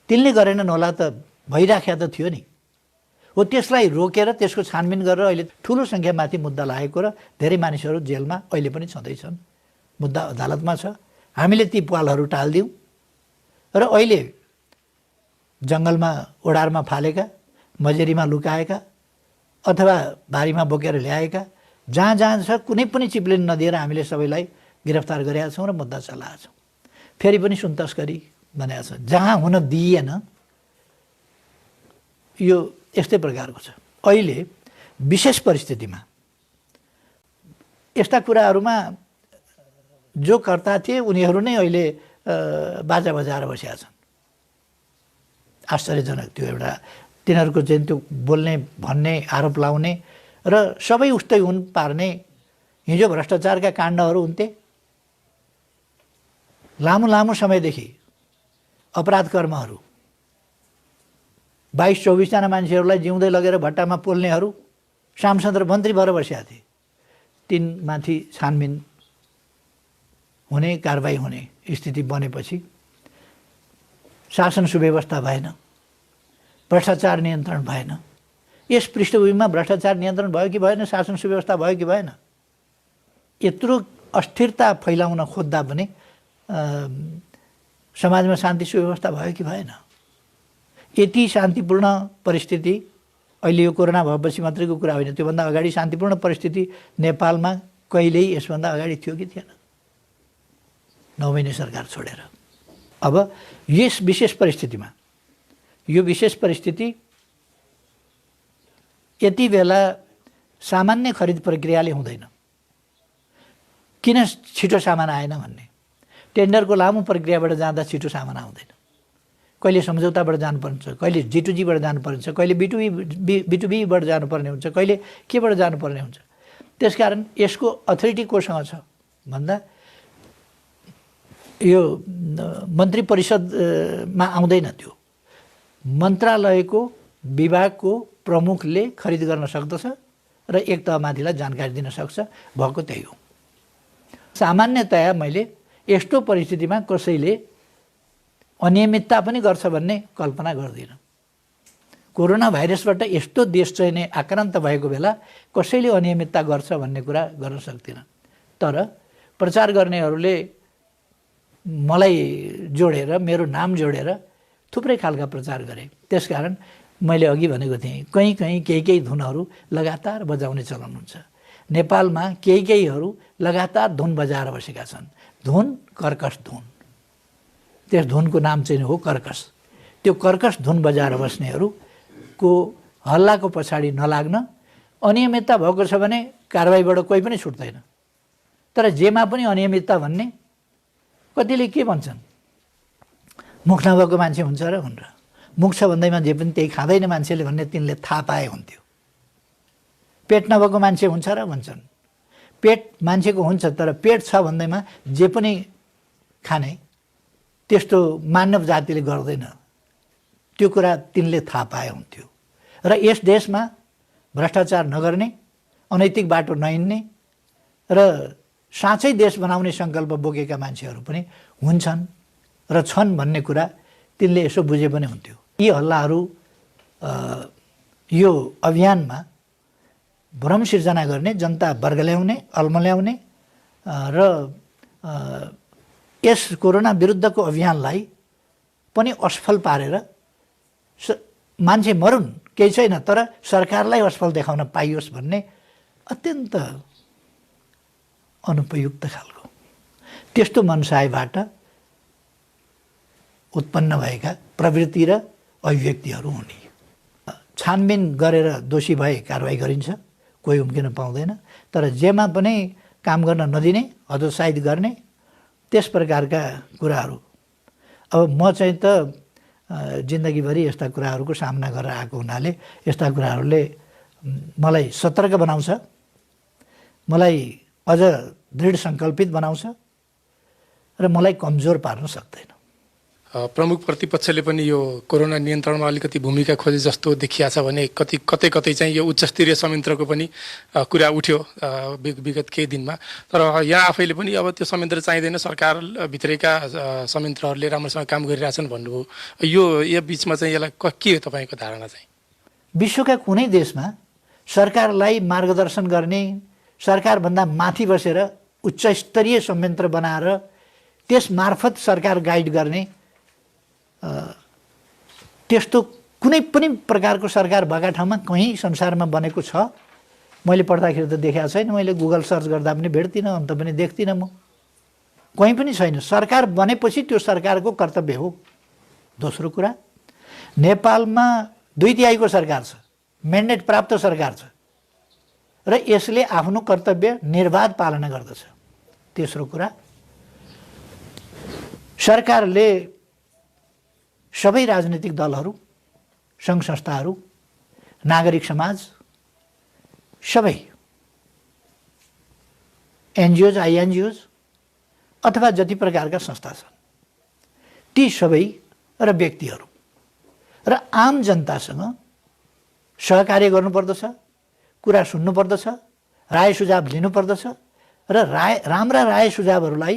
S1: तिनले गरेनन् होला त भइराख्या त थियो नि। हो त्यसलाई रोकेर त्यसको छानबिन गरेर अहिले ठुलो सङ्ख्यामाथि मुद्दा लागेको र धेरै मानिसहरू जेलमा अहिले पनि छँदैछन्, मुद्दा अदालतमा छ। हामीले ती पालहरू टालिदिउँ र अहिले जङ्गलमा ओडारमा फालेका, मजेरीमा लुकाएका अथवा बारीमा बोकेर ल्याएका, जहाँ जहाँ छ कुनै पनि चिप्लिन नदिएर हामीले सबैलाई गिरफ्तार गरेका छौँ र मुद्दा चलाएका छौँ। फेरि पनि सुन तस्करी भनेको छ, जहाँ हुन दिइएन। यो यस्तै प्रकारको छ। अहिले विशेष परिस्थितिमा यस्ता कुराहरूमा जो कर्ता थिए उनीहरू नै अहिले बाजा बजाएर बसेका छन्। आश्चर्यजनक त्यो एउटा तिनीहरूको चाहिँ त्यो बोल्ने, भन्ने, आरोप लाउने र सबै उस्तै हुन् पार्ने। हिजो भ्रष्टाचारका काण्डहरू हुन्थे, लामो लामो समयदेखि अपराध कर्महरू 22-24 जना मान्छेहरूलाई जिउँदै लगेर भट्टामा पोल्नेहरू सांसद र मन्त्री भएर बसेका थिए। तिनमाथि छानबिन हुने, कारबाही हुने स्थिति बनेपछि शासन सुव्यवस्था भएन, भ्रष्टाचार नियन्त्रण भएन। यस पृष्ठभूमिमा भ्रष्टाचार नियन्त्रण भयो कि भएन, शासन सुव्यवस्था भयो कि भएन, यत्रो अस्थिरता फैलाउन खोज्दा पनि समाजमा शान्ति सुव्यवस्था भयो कि भएन? यति शान्तिपूर्ण परिस्थिति अहिले यो कोरोना भएपछि मात्रैको कुरा होइन, त्योभन्दा अगाडि शान्तिपूर्ण परिस्थिति नेपालमा कहिल्यै यसभन्दा अगाडि थियो कि थिएन? 9 महिने सरकार छोडेर। अब यस विशेष परिस्थितिमा, यो विशेष परिस्थिति यति बेला सामान्य खरिद प्रक्रियाले हुँदैन। किन छिटो सामान आएन भन्ने, टेन्डरको लामो प्रक्रियाबाट जाँदा छिटो सामान आउँदैन। कहिले सम्झौताबाट जानुपर्छ, कहिले G2Gबाट जानुपर्छ, कहिले B2Bबाट जानुपर्ने हुन्छ, कहिले केबाट जानुपर्ने हुन्छ। त्यसकारण यसको अथोरिटी कोसँग छ भन्दा यो मन्त्री परिषदमा आउँदैन। त्यो मन्त्रालयको विभागको प्रमुखले खरिद गर्न सक्दछ र एक तहमाथिलाई जानकारी दिन सक्छ, भएको त्यही हो। सामान्यतया मैले यस्तो परिस्थितिमा कसैले अनियमितता पनि गर्छ भन्ने कल्पना गर्दिनँ। कोरोना भाइरसबाट यस्तो देश चाहिँ नै आक्रान्त भएको बेला कसैले अनियमितता गर्छ भन्ने कुरा गर्न सक्दिनँ। तर प्रचार गर्नेहरूले मलाई जोडेर, मेरो नाम जोडेर थुप्रै खालका प्रचार गरे। त्यसकारण मैले अघि भनेको थिएँ, कहीँ केही धुनहरू लगातार बजाउने चलन हुन्छ। नेपालमा केहीहरू लगातार धुन बजाएर बसेका छन्। धुन कर्कश धुन, त्यस धुनको नाम चाहिँ हो कर्कश। त्यो कर्कश धुन बजाएर बस्नेहरूको हल्लाको पछाडि नलाग्न, अनियमितता भएको छ भने कारबाहीबाट कोही पनि छुट्दैन। तर जेमा पनि अनियमितता भन्ने कतिले के भन्छन्, मुख नभएको मान्छे हुन्छ र भनेर। मुख छ भन्दैमा जे पनि त्यही खाँदैन मान्छेले भन्ने तिनले थाहा पाए हुन्थ्यो। पेट नभएको मान्छे हुन्छ र भन्छन्। पेट मान्छेको हुन्छ, तर पेट छ भन्दैमा जे पनि खाने त्यस्तो मानव जातिले गर्दैन। त्यो कुरा तिनले थाहा पाए हुन्थ्यो। र यस देशमा भ्रष्टाचार नगर्ने, अनैतिक बाटो नहिँड्ने र साँच्चै देश बनाउने सङ्कल्प बोकेका मान्छेहरू पनि हुन्छन् र छन् भन्ने कुरा तिनले यसो बुझे पनि हुन्थ्यो। यी हल्लाहरू यो अभियानमा भ्रम सिर्जना गर्ने, जनता बर्गल्याउने, अल्मल्याउने र यस कोरोना विरुद्धको अभियानलाई पनि असफल पारेर मान्छे मरुन् केही छैन, तर सरकारलाई असफल देखाउन पाइयोस् भन्ने अत्यन्त अनुपयुक्त खालको त्यस्तो मनसायबाट उत्पन्न भएका प्रवृत्ति र अभिव्यक्तिहरू हुने। छानबिन गरेर दोषी भए कारवाही गरिन्छ, कोही उम्किन पाउँदैन। तर जेमा पनि काम गर्न नदिने, हतोत्साहित गर्ने, त्यस प्रकारका कुराहरू। अब म चाहिँ त जिन्दगीभरि यस्ता कुराहरूको सामना गरेर आएको हुनाले यस्ता कुराहरूले मलाई सतर्क बनाउँछ, मलाई अझ दृढ सङ्कल्पित बनाउँछ र मलाई कमजोर पार्न सक्दैन।
S4: प्रमुख प्रतिपक्षले पनि यो कोरोना नियन्त्रणमा अलिकति भूमिका खोजे जस्तो देखिया छ भने कतै कतै चाहिँ यो उच्चस्तरीय संयन्त्रको पनि कुरा उठ्यो विगत केही दिनमा। तर यहाँ आफैले पनि अब त्यो संयन्त्र चाहिँदैन, सरकारभित्रैका संयन्त्रहरूले राम्रोसँग काम गरिरहेछन् भन्नुभयो। यो बिचमा चाहिँ यसलाई के हो तपाईँको धारणा चाहिँ?
S1: विश्वका कुनै देशमा सरकारलाई मार्गदर्शन गर्ने, सरकारभन्दा माथि बसेर उच्च स्तरीय संयन्त्र बनाएर त्यस मार्फत सरकार गाइड गर्ने त्यस्तो कुनै पनि प्रकारको सरकार भएका ठाउँमा कहीँ संसारमा बनेको छ मैले पढ्दाखेरि त देखेको छैन। मैले गुगल सर्च गर्दा पनि भेट्दिनँ, अन्त पनि देख्दिनँ, म कहीँ पनि छैन। सरकार बनेपछि त्यो सरकारको कर्तव्य हो। दोस्रो कुरा, नेपालमा 2/3 सरकार छ, म्यान्डेट प्राप्त सरकार छ र यसले आफ्नो कर्तव्य निर्बाध पालना गर्दछ। तेस्रो कुरा, सरकारले सबै राजनीतिक दलहरू, सङ्घ संस्थाहरू, नागरिक समाज, सबै एनजिओज, आइएनजिओज अथवा जति प्रकारका संस्था छन् ती सबै र व्यक्तिहरू र आम जनतासँग सहकार्य गर्नुपर्दछ, कुरा सुन्नुपर्दछ, राय सुझाव लिनुपर्दछ र राम्रा राय सुझावहरूलाई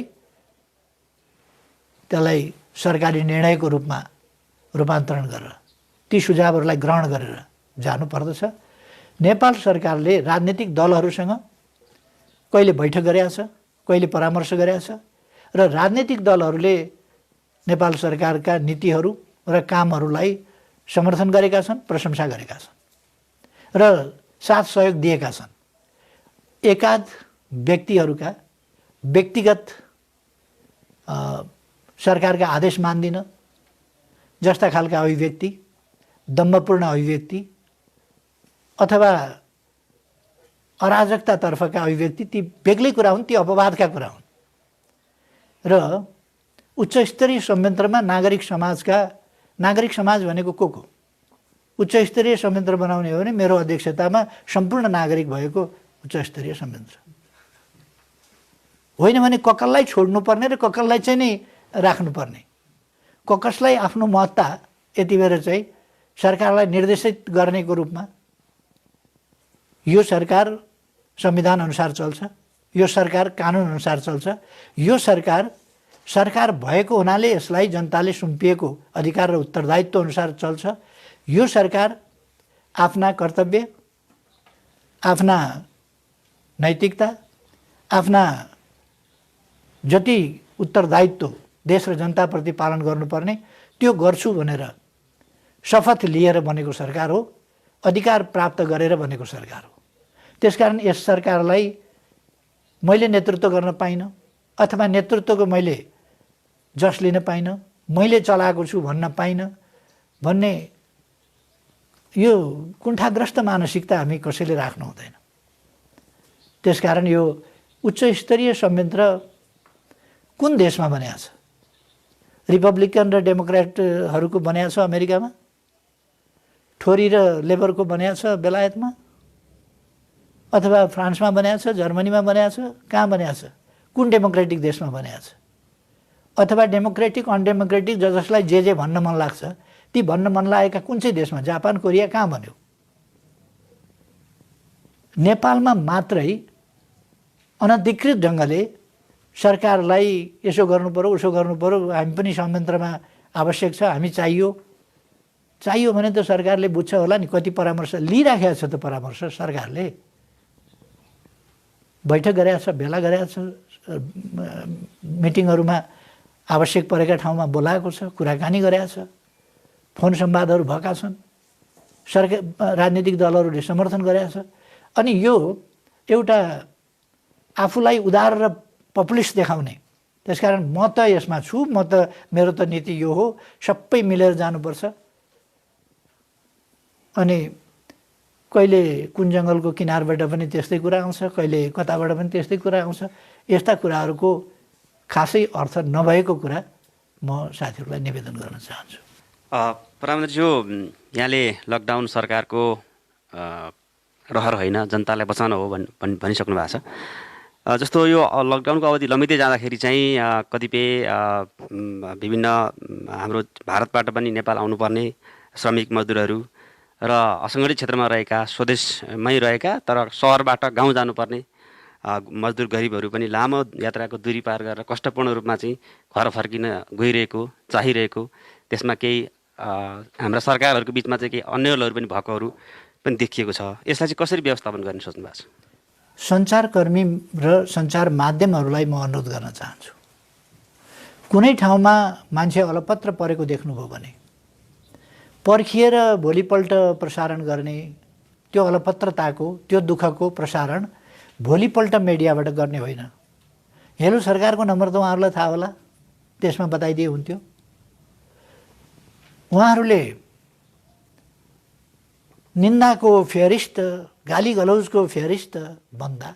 S1: त्यसलाई सरकारी निर्णयको रूपमा रूपान्तरण गरेर ती सुझावहरूलाई ग्रहण गरेर जानुपर्दछ। नेपाल सरकारले राजनीतिक दलहरूसँग कहिले बैठक गरेका छ, कहिले परामर्श गरेका छ र राजनीतिक दलहरूले नेपाल सरकारका नीतिहरू र कामहरूलाई समर्थन गरेका छन्, प्रशंसा गरेका छन् र साथ सहयोग दिएका छन्। एकाध व्यक्तिहरूका व्यक्तिगत सरकारका आदेश मान्दिन जस्ता खालका अभिव्यक्ति, दम्भपूर्ण अभिव्यक्ति अथवा अराजकतातर्फका अभिव्यक्ति ती बेग्लै कुरा हुन्, ती अपवादका कुरा हुन्। र उच्च स्तरीय संयन्त्रमा नागरिक समाज भनेको को? उच्च स्तरीय संयन्त्र बनाउने हो भने मेरो अध्यक्षतामा सम्पूर्ण नागरिक भएको उच्च स्तरीय संयन्त्र होइन भने ककसलाई छोड्नुपर्ने र ककसलाई चाहिँ नै राख्नुपर्ने। ककसलाई आफ्नो महत्ता यति बेर चाहिँ सरकारलाई निर्देशित गर्नेको रूपमा यो सरकार संविधान अनुसार चल्छ, यो सरकार कानुन अनुसार चल्छ, यो सरकार भएको हुनाले यसलाई जनताले सुम्पिएको अधिकार र उत्तरदायित्व अनुसार चल्छ, यो सरकार आफ्ना कर्तव्य, आफ्ना नैतिकता, आफ्ना जति उत्तरदायित्व देश र जनताप्रति पालन गर्नुपर्ने त्यो गर्छु भनेर शपथ लिएर बनेको सरकार हो, अधिकार प्राप्त गरेर बनेको सरकार हो। त्यसकारण यस सरकारलाई मैले नेतृत्व गर्न पाइनँ अथवा नेतृत्वको मैले जस लिन पाइनँ, मैले चलाएको छु भन्न पाइनँ भन्ने यो कुण्ठाग्रस्त मानसिकता हामी कसैले राख्नु हुँदैन। त्यसकारण यो उच्च स्तरीय संयन्त्र कुन देशमा बनिएको छ? रिपब्लिकन र डेमोक्रेटहरूको बनिएको छ अमेरिकामा, ठोरी र लेबरको बनिएको छ बेलायतमा, अथवा फ्रान्समा बनाएको छ, जर्मनीमा बनाएको छ, कहाँ बनाएको छ, कुन डेमोक्रेटिक देशमा बनाएको छ, अथवा डेमोक्रेटिक अनडेमोक्रेटिक जसलाई जे भन्न मन लाग्छ ती भन्न मन लागेका कुन चाहिँ देशमा, जापान कोरिया कहाँ बन्यो? नेपालमा मात्रै अनधिकृत ढङ्गले सरकारलाई यसो गर्नु पर्यो उसो गर्नु पर्यो, हामी पनि संयन्त्रमा आवश्यक छ, हामी चाहियो भने त सरकारले बुझ्छ होला नि। कति परामर्श लिइराखेको छ त, परामर्श सरकारले बैठक गरेको छ, भेला गरेको छ, मिटिङहरूमा आवश्यक परेका ठाउँमा बोलाएको छ, कुराकानी गरेको छ, फोन संवादहरू भएका छन्, सरकार राजनीतिक दलहरूले समर्थन गरेको छ। अनि यो एउटा आफूलाई उदार र पपुलिस्ट देखाउने, त्यसकारण म त यसमा छु, म त मेरो त नीति यो हो, सबै मिलेर जानुपर्छ। अनि कहिले कुन जङ्गलको किनारबाट पनि त्यस्तै कुरा आउँछ, कहिले कताबाट पनि त्यस्तै कुरा आउँछ। यस्ता कुराहरूको खासै अर्थ नभएको कुरा म साथीहरूलाई निवेदन गर्न चाहन्छु।
S5: प्रधानमन्त्रीज्यू, यहाँले लकडाउन सरकारको रहर होइन, जनतालाई बचाउन हो भनिसक्नु भएको छ। जस्तो यो लकडाउनको अवधि लम्बिँदै जाँदाखेरि चाहिँ कतिपय विभिन्न हाम्रो भारतबाट पनि नेपाल आउनुपर्ने श्रमिक मजदुरहरू र असङ्गठित क्षेत्रमा रहेका, स्वदेशमै रहेका तर सहरबाट गाउँ जानुपर्ने मजदुर गरिबहरू पनि लामो यात्राको दूरी पार गरेर कष्टपूर्ण रूपमा चाहिँ घर फर्किन गइरहेको, चाहिरहेको, त्यसमा केही हाम्रा सरकारहरूको बिचमा चाहिँ केही अन्यलहरू पनि भएकोहरू पनि देखिएको छ। यसलाई चाहिँ कसरी व्यवस्थापन गर्ने सोच्नु भएको छ?
S1: सञ्चारकर्मी र सञ्चार माध्यमहरूलाई म अनुरोध गर्न चाहन्छु, कुनै ठाउँमा मान्छे अलपत्र परेको देख्नुभयो भने पर्खिएर भोलिपल्ट प्रसारण गर्ने, त्यो अलपत्रताको त्यो दुःखको प्रसारण भोलिपल्ट मिडियाबाट गर्ने होइन। हेलो सरकारको नम्बर त उहाँहरूलाई थाहा होला, त्यसमा बताइदिए हुन्थ्यो। उहाँहरूले निन्दाको फेरिस्त, गाली गलौजको फेरिस्त भन्दा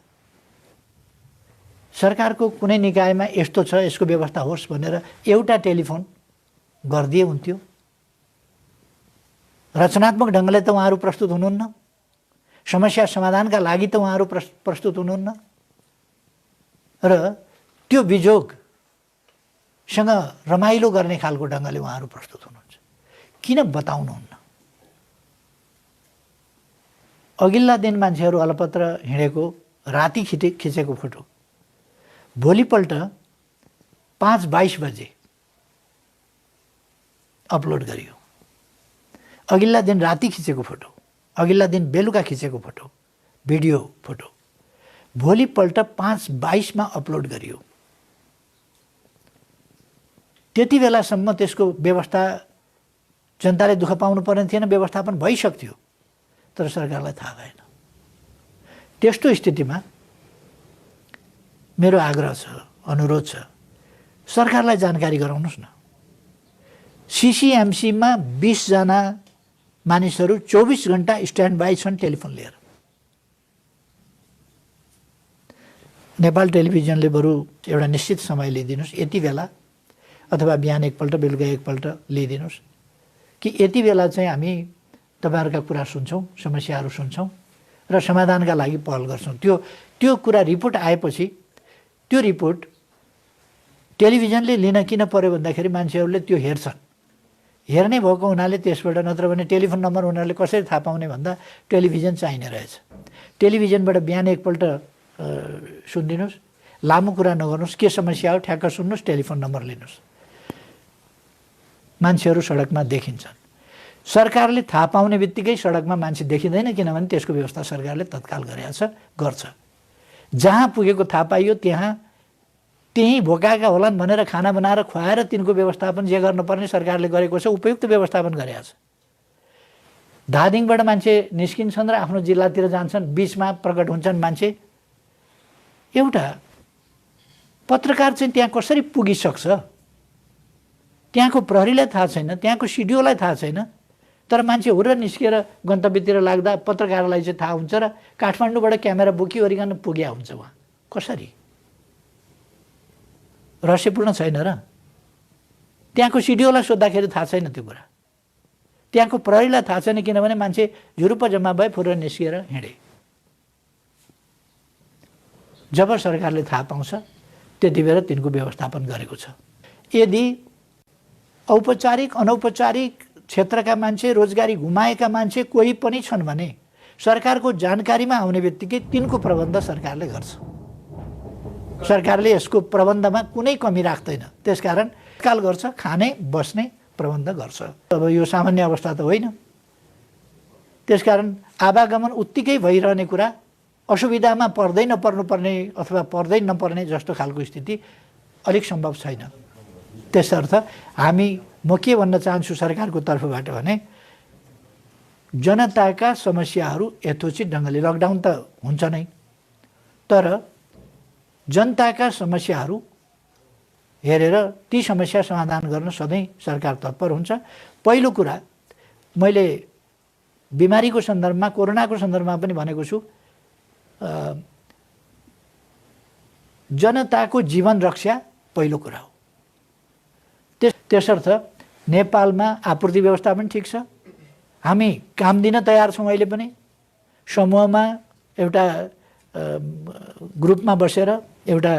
S1: सरकारको कुनै निकायमा यस्तो छ, यसको व्यवस्था होस् भनेर एउटा टेलिफोन गरिदिए हुन्थ्यो। रचनात्मक ढङ्गले त उहाँहरू प्रस्तुत हुनुहुन्न, समस्या समाधानका लागि त उहाँहरू प्रस्तुत हुनुहुन्न, र त्यो बिजोगसँग रमाइलो गर्ने खालको ढङ्गले उहाँहरू प्रस्तुत हुनुहुन्छ। किन बताउनुहुन्न? अघिल्ला दिन मान्छेहरू अलपत्र हिँडेको राति खिचेको फोटो भोलिपल्ट 5:22 बजे अपलोड गरियो। अघिल्ला दिन राति खिचेको फोटो, अघिल्ला दिन बेलुका खिचेको फोटो, भिडियो फोटो भोलिपल्ट 5:22 अपलोड गरियो। त्यति बेलासम्म त्यसको व्यवस्था, जनताले दुःख पाउनु पर्ने थिएन, व्यवस्थापन भइसक्थ्यो, तर सरकारलाई थाहा भएन। त्यस्तो स्थितिमा मेरो आग्रह छ, अनुरोध छ, सरकारलाई जानकारी गराउनुहोस् न। सिसिएमसीमा 20 जना मानिसहरू 24 घण्टा स्ट्यान्ड बाई छन् टेलिफोन लिएर। नेपाल टेलिभिजनले बरु एउटा निश्चित समय लिइदिनुहोस्, यति बेला अथवा बिहान एकपल्ट बेलुका एकपल्ट लिइदिनुहोस् कि यति बेला चाहिँ हामी तपाईँहरूका कुरा सुन्छौँ, समस्याहरू सुन्छौँ र समाधानका लागि पहल गर्छौँ। त्यो कुरा रिपोर्ट आएपछि त्यो रिपोर्ट टेलिभिजनले लिन किन पर्यो भन्दाखेरि मान्छेहरूले त्यो हेर्छन्, हेर्ने भएको हुनाले त्यसबाट, नत्र भने टेलिफोन नम्बर उनीहरूले कसरी थाहा पाउने भन्दा टेलिभिजन चाहिने रहेछ। टेलिभिजनबाट बिहान एकपल्ट सुनिदिनुहोस्, लामो कुरा नगर्नुहोस्, के समस्या हो ठ्याक्क सुन्नुहोस्, टेलिफोन नम्बर लिनुहोस्। मान्छेहरू सडकमा देखिन्छन्। सरकारले थाहा पाउने बित्तिकै सडकमा मान्छे देखिँदैन, किनभने त्यसको व्यवस्था सरकारले तत्काल गरेको छ, गर्छ। जहाँ पुगेको थाहा पाइयो त्यहीँ भोकाएका होलान् भनेर खाना बनाएर खुवाएर तिनको व्यवस्थापन जे गर्नुपर्ने सरकारले गरेको छ, उपयुक्त व्यवस्थापन गरेको छ। धादिङबाट मान्छे निस्किन्छन् र आफ्नो जिल्लातिर जान्छन्, बिचमा प्रकट हुन्छन् मान्छे। एउटा पत्रकार चाहिँ त्यहाँ कसरी पुगिसक्छ, त्यहाँको प्रहरीलाई थाहा छैन, त्यहाँको सिडिओलाई थाहा छैन, तर मान्छे हुर्र निस्केर गन्तव्यतिर लाग्दा पत्रकारलाई चाहिँ थाहा हुन्छ र काठमाडौँबाट क्यामेरा बोकिवरिकन पुग्या हुन्छ उहाँ। कसरी? रहस्यपूर्ण छैन र? त्यहाँको सिडिओलाई सोद्धाखेरि थाहा छैन त्यो कुरा, त्यहाँको प्रहरीलाई थाहा छैन, किनभने मान्छे झुरुप्प जम्मा भए फुरेर निस्किएर हिँडे। जब सरकारले थाहा पाउँछ त्यति बेला तिनको व्यवस्थापन गरेको छ। यदि औपचारिक अनौपचारिक क्षेत्रका मान्छे, रोजगारी गुमाएका मान्छे कोही पनि छन् भने सरकारको जानकारीमा आउने बित्तिकै तिनको प्रबन्ध सरकारले गर्छ। सरकारले यसको प्रबन्धमा कुनै कमी राख्दैन। त्यसकारण तत्काल गर्छ, खाने बस्ने प्रबन्ध गर्छ। अब यो सामान्य अवस्था त होइन। त्यसकारण आवागमन उत्तिकै भइरहने कुरा, असुविधामा पर्दै नपर्नुपर्ने अथवा पर्दै नपर्ने जस्तो खालको स्थिति अलिक सम्भव छैन। त्यसर्थ म के भन्न चाहन्छु सरकारको तर्फबाट भने जनताका समस्याहरू यथोचित ढङ्गले, लकडाउन त हुन्छ नै, तर जनताका समस्याहरू हेरेर ती समस्या समाधान गर्न सधैँ सरकार तत्पर हुन्छ। पहिलो कुरा मैले बिमारीको सन्दर्भमा, कोरोनाको सन्दर्भमा पनि भनेको छु, जनताको जीवन रक्षा पहिलो कुरा हो। त्यसर्थ नेपालमा आपूर्ति व्यवस्था पनि ठिक छ। हामी काम दिन तयार छौँ। अहिले पनि समूहमा एउटा ग्रुपमा बसेर एउटा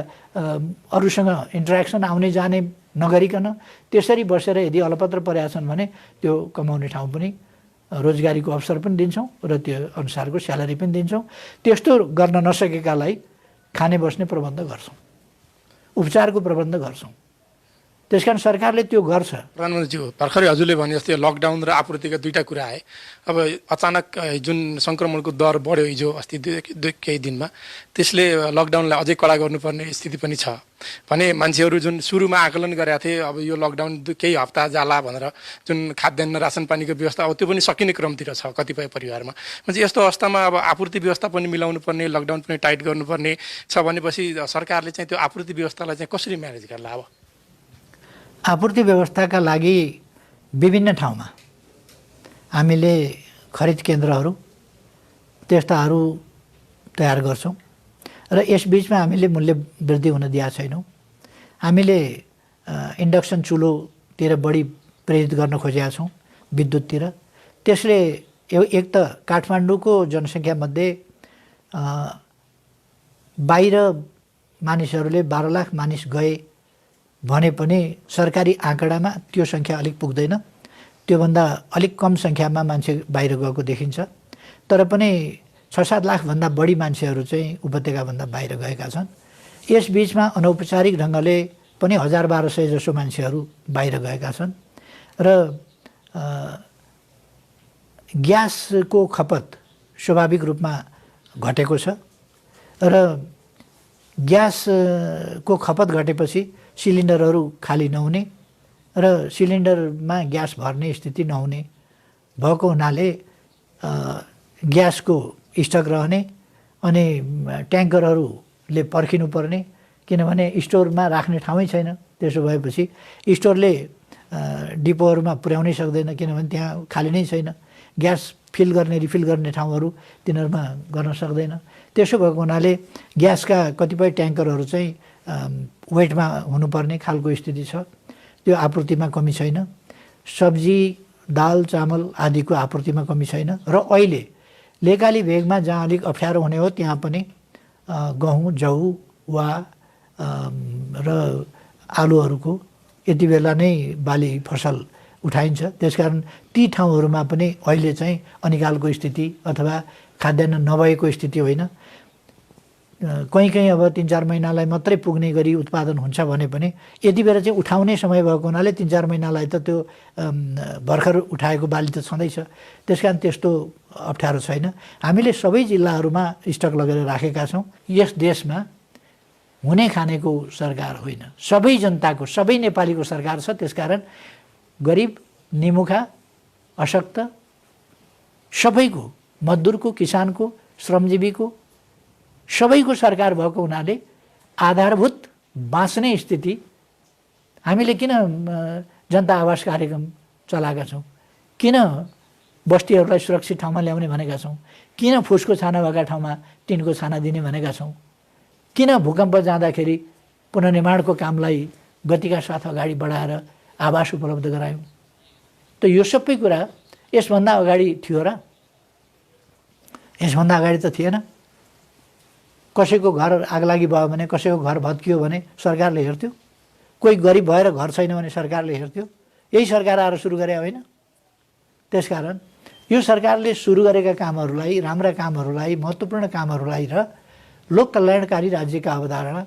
S1: अरूसँग इन्टरेक्सन आउने जाने नगरिकन त्यसरी बसेर यदि अलपत्र परेका छन् भने त्यो कमाउने ठाउँ पनि, रोजगारीको अवसर पनि दिन्छौँ र त्यो अनुसारको स्यालेरी पनि दिन्छौँ। त्यस्तो गर्न नसकेकालाई खाने बस्ने प्रबन्ध गर्छौँ, उपचारको प्रबन्ध गर्छौँ। त्यसकारण सरकारले त्यो गर्छ।
S4: प्रधानमन्त्रीज्यू, भर्खरै हजुरले भने जस्तै लकडाउन र आपूर्तिका दुईटा कुरा आए। अब अचानक जुन सङ्क्रमणको दर बढ्यो हिजो अस्ति केही दिनमा, त्यसले लकडाउनलाई अझै कडा गर्नुपर्ने स्थिति पनि छ भने मान्छेहरू जुन सुरुमा आकलन गरेका थिए अब यो लकडाउन केही हप्ता जाला भनेर, जुन खाद्यान्न रासन पानीको व्यवस्था अब त्यो पनि सकिने क्रमतिर छ कतिपय परिवारमा। म्हणजे यस्तो अवस्थामा अब आपूर्ति व्यवस्था पनि मिलाउनु पर्ने, लकडाउन पनि टाइट गर्नुपर्ने छ भनेपछि सरकारले चाहिँ त्यो आपूर्ति व्यवस्थालाई चाहिँ कसरी म्यानेज गर्ला? अब
S1: आपूर्ति व्यवस्थाका लागि विभिन्न ठाउँमा हामीले खरिद केन्द्रहरू त्यस्ताहरू तयार गर्छौँ र यसबिचमा हामीले मूल्य वृद्धि हुन दिएका छैनौँ। हामीले इन्डक्सन चुलोतिर बढी प्रेरित गर्न खोजेका छौँ, विद्युततिर। त्यसले एक त काठमाडौँको जनसङ्ख्यामध्ये बाहिर मानिसहरूले 12 लाख मानिस गए भने पनि सरकारी आँकडामा त्यो सङ्ख्या अलिक पुग्दैन। त्योभन्दा अलिक कम सङ्ख्यामा मान्छे बाहिर गएको देखिन्छ। तर पनि 6-7 लाखभन्दा बढी मान्छेहरू चाहिँ उपत्यकाभन्दा बाहिर गएका छन्। यसबिचमा अनौपचारिक ढङ्गले पनि 1000-1200 जसो मान्छेहरू बाहिर गएका छन् र ग्यासको खपत स्वाभाविक रूपमा घटेको छ र ग्यासको खपत घटेपछि सिलिन्डरहरू खाली नहुने र सिलिन्डरमा ग्यास भर्ने स्थिति नहुने भएको हुनाले ग्यासको स्टक रहने अनि ट्याङ्करहरूले पर्खिनुपर्ने, किनभने स्टोरमा राख्ने ठाउँै छैन। त्यसो भएपछि स्टोरले डिपोहरूमा पुर्याउनै सक्दैन, किनभने त्यहाँ खाली नै छैन। ग्यास फिल गर्ने, रिफिल गर्ने ठाउँहरू तिनीहरूमा गर्न सक्दैन। त्यसो भएको हुनाले ग्यासका कतिपय ट्याङ्करहरू चाहिँ वेटमा हुनुपर्ने खालको स्थिति छ। त्यो आपूर्तिमा कमी छैन। सब्जी, दाल, चामल आदिको आपूर्तिमा कमी छैन। र अहिले लेकाली भेगमा जहाँ अलिक अप्ठ्यारो हुने हो त्यहाँ पनि गहुँ, जौ वा र आलुहरूको यति बेला नै बाली फसल उठाइन्छ। त्यसकारण ती ठाउँहरूमा पनि अहिले चाहिँ अनिकालको स्थिति अथवा खाद्यान्न नभएको स्थिति होइन। कहीँ अब 3-4 महिनालाई मात्रै पुग्ने गरी उत्पादन हुन्छ भने पनि यति बेला चाहिँ उठाउने समय भएको हुनाले 3-4 महिनालाई त त्यो भर्खर उठाएको बाली त छँदैछ। त्यसकारण त्यस्तो अप्ठ्यारो छैन। हामीले सबै जिल्लाहरूमा स्टक लगेर राखेका छौँ। यस देशमा हुने खानेको सरकार होइन, सबै जनताको, सबै नेपालीको सरकार छ। त्यसकारण गरिब, निमुखा, अशक्त सबैको, मजदुरको, किसानको, श्रमजीवीको सबैको सरकार भएको हुनाले आधारभूत बाँच्ने स्थिति हामीले किन जनता आवास कार्यक्रम चलाएका छौँ, किन बस्तीहरूलाई सुरक्षित ठाउँमा ल्याउने भनेका छौँ, किन फुसको छाना भएका ठाउँमा टिनको छाना दिने भनेका छौँ, किन भूकम्प जाँदाखेरि पुनर्निर्माणको कामलाई गतिका साथ अगाडि बढाएर आवास उपलब्ध गरायौँ। त यो सबै कुरा यसभन्दा अगाडि थियो र? यसभन्दा अगाडि त थिएन। कसैको घर आगलागी भयो भने, कसैको घर भत्कियो भने सरकारले हेर्थ्यो। कोही गरिब भएर घर छैन भने सरकारले हेर्थ्यो। यही सरकार आएर सुरु गरे होइन। त्यसकारण यो सरकारले सुरु गरेका कामहरूलाई, राम्रा कामहरूलाई, महत्त्वपूर्ण कामहरूलाई र लोक कल्याणकारी राज्यका अवधारणा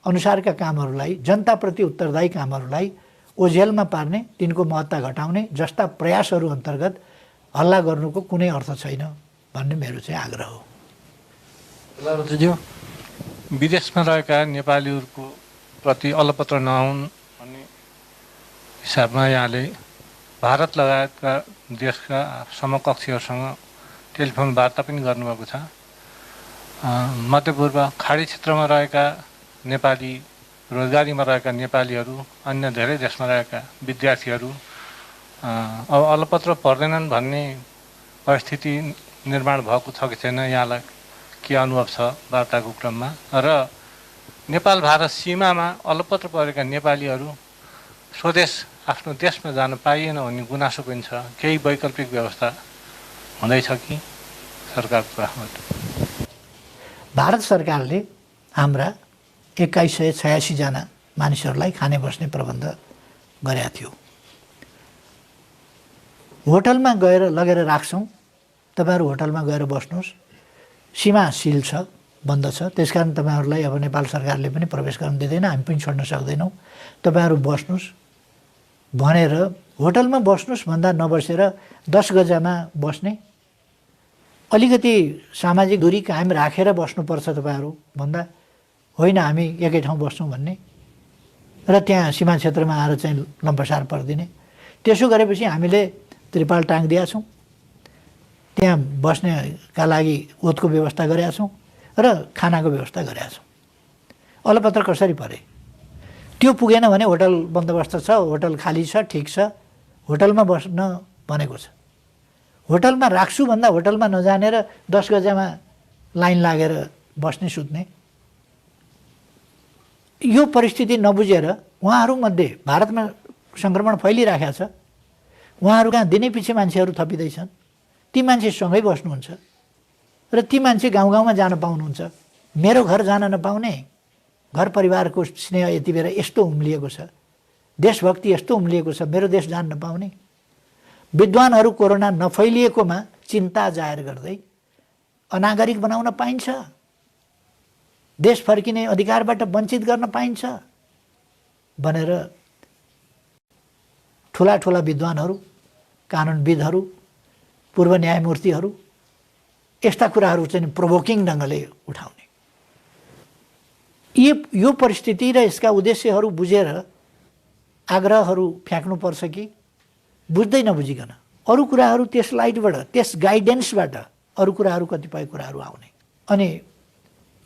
S1: अनुसारका कामहरूलाई, जनताप्रति उत्तरदायी कामहरूलाई ओझेलमा पार्ने, तिनको महत्ता घटाउने जस्ता प्रयासहरू अन्तर्गत हल्ला गर्नुको कुनै अर्थ छैन भन्ने मेरो चाहिँ आग्रह हो।
S6: ज्यू, विदेशमा रहेका नेपालीहरूको प्रति अलपत्र नहुन् भन्ने हिसाबमा यहाँले भारत लगायतका देशका समकक्षीहरूसँग टेलिफोन वार्ता पनि गर्नुभएको छ। मध्यपूर्व खाडी क्षेत्रमा रहेका नेपाली, रोजगारीमा रहेका नेपालीहरू, अन्य धेरै देशमा रहेका विद्यार्थीहरू अब अलपत्र पर्दैनन् भन्ने परिस्थिति निर्माण भएको छ कि छैन, यहाँलाई के अनुभव छ वार्ताको क्रममा? र नेपाल भारत सीमामा अलपत्र परेका नेपालीहरू स्वदेश आफ्नो देशमा जान पाइएन भन्ने गुनासो पनि छ। केही वैकल्पिक व्यवस्था हुँदैछ कि सरकारको तर्फबाट?
S1: भारत सरकारले हाम्रा 2186 जना मानिसहरूलाई खाने बस्ने प्रबन्ध गरेका थियो। होटलमा गएर लगेर राख्छौँ, तपाईँहरू होटलमा गएर बस्नुहोस्, सीमा सिल छ, बन्द छ, त्यसकारण तपाईँहरूलाई अब नेपाल सरकारले पनि प्रवेश गर्न दिँदैन, हामी पनि छोड्न सक्दैनौँ, तपाईँहरू बस्नुहोस् भनेर होटलमा बस्नुहोस् भन्दा नबसेर 10 गजामा बस्ने, अलिकति सामाजिक दूरी कायम राखेर बस्नुपर्छ तपाईँहरू भन्दा होइन हामी एकै ठाउँ बस्छौँ भन्ने र त्यहाँ सीमा क्षेत्रमा आएर चाहिँ लम्पसार परिदिने। त्यसो गरेपछि हामीले त्रिपाल टाँगिदिएका छौँ, त्यहाँ बस्नेका लागि ओतको व्यवस्था गरेका छौँ र खानाको व्यवस्था गरेका छौँ। अलपत्र कसरी परे? त्यो पुगेन भने होटल बन्दोबस्त छ, होटल खाली छ, ठिक छ, होटलमा बस्न भनेको छ। होटलमा राख्छु भन्दा होटलमा नजानेर 10 गजामा लाइन लागेर बस्ने, सुत्ने, यो परिस्थिति नबुझेर उहाँहरूमध्ये भारतमा सङ्क्रमण फैलिराखेको छ, उहाँहरू कहाँ दिनै पछि मान्छेहरू थपिँदैछन्, ती मान्छेसँगै बस्नुहुन्छ र ती मान्छे गाउँ गाउँमा जान पाउनुहुन्छ। मेरो घर जान नपाउने, घर परिवारको स्नेह यति बेला यस्तो उम्लिएको छ, देशभक्ति यस्तो उम्लिएको छ, मेरो देश जान नपाउने। विद्वानहरू कोरोना नफैलिएकोमा चिन्ता जाहेर गर्दै अनागरिक बनाउन पाइन्छ, देश फर्किने अधिकारबाट वञ्चित गर्न पाइन्छ भनेर ठुला ठुला विद्वानहरू, कानुनविदहरू, पूर्व न्यायमूर्तिहरू यस्ता कुराहरू चाहिँ प्रोभोकिङ ढङ्गले उठाउने। यो परिस्थिति र यसका उद्देश्यहरू बुझेर आग्रहहरू फ्याँक्नुपर्छ कि बुझ्दै नबुझिकन अरू कुराहरू त्यस लाइटबाट, त्यस गाइडेन्सबाट अरू कुराहरू, कतिपय कुराहरू आउने। अनि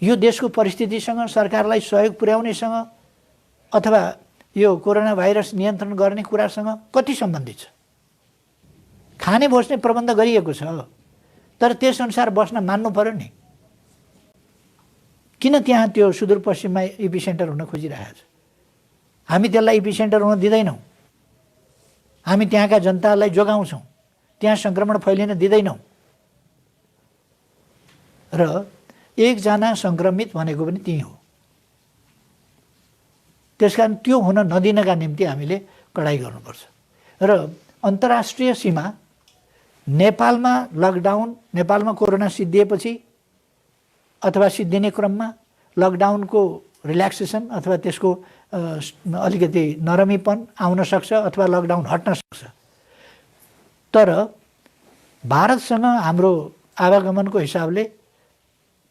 S1: यो देशको परिस्थितिसँग, सरकारलाई सहयोग पुर्याउनेसँग अथवा यो कोरोना भाइरस नियन्त्रण गर्ने कुरासँग कति सम्बन्धित छ? खाने बस्ने प्रबन्ध गरिएको छ, तर त्यसअनुसार बस्न मान्नु पर्यो नि। किन त्यहाँ त्यो सुदूरपश्चिममा एपिसेन्टर हुन खोजिरहेको छ? हामी त्यसलाई एपिसेन्टर हुन दिँदैनौँ। हामी त्यहाँका जनतालाई जोगाउँछौँ, त्यहाँ सङ्क्रमण फैलिन दिँदैनौँ। र एकजना सङ्क्रमित भनेको पनि त्यही हो। त्यसकारण त्यो हुन नदिनका निम्ति हामीले कडाइ गर्नुपर्छ। र अन्तर्राष्ट्रिय सीमा नेपालमा लकडाउन, नेपालमा कोरोना सिद्धिएपछि अथवा सिद्धिने क्रममा लकडाउनको रिल्याक्सेसन अथवा त्यसको अलिकति नरमीपन आउन सक्छ अथवा लकडाउन हट्न सक्छ। तर भारतसँग हाम्रो आवागमनको हिसाबले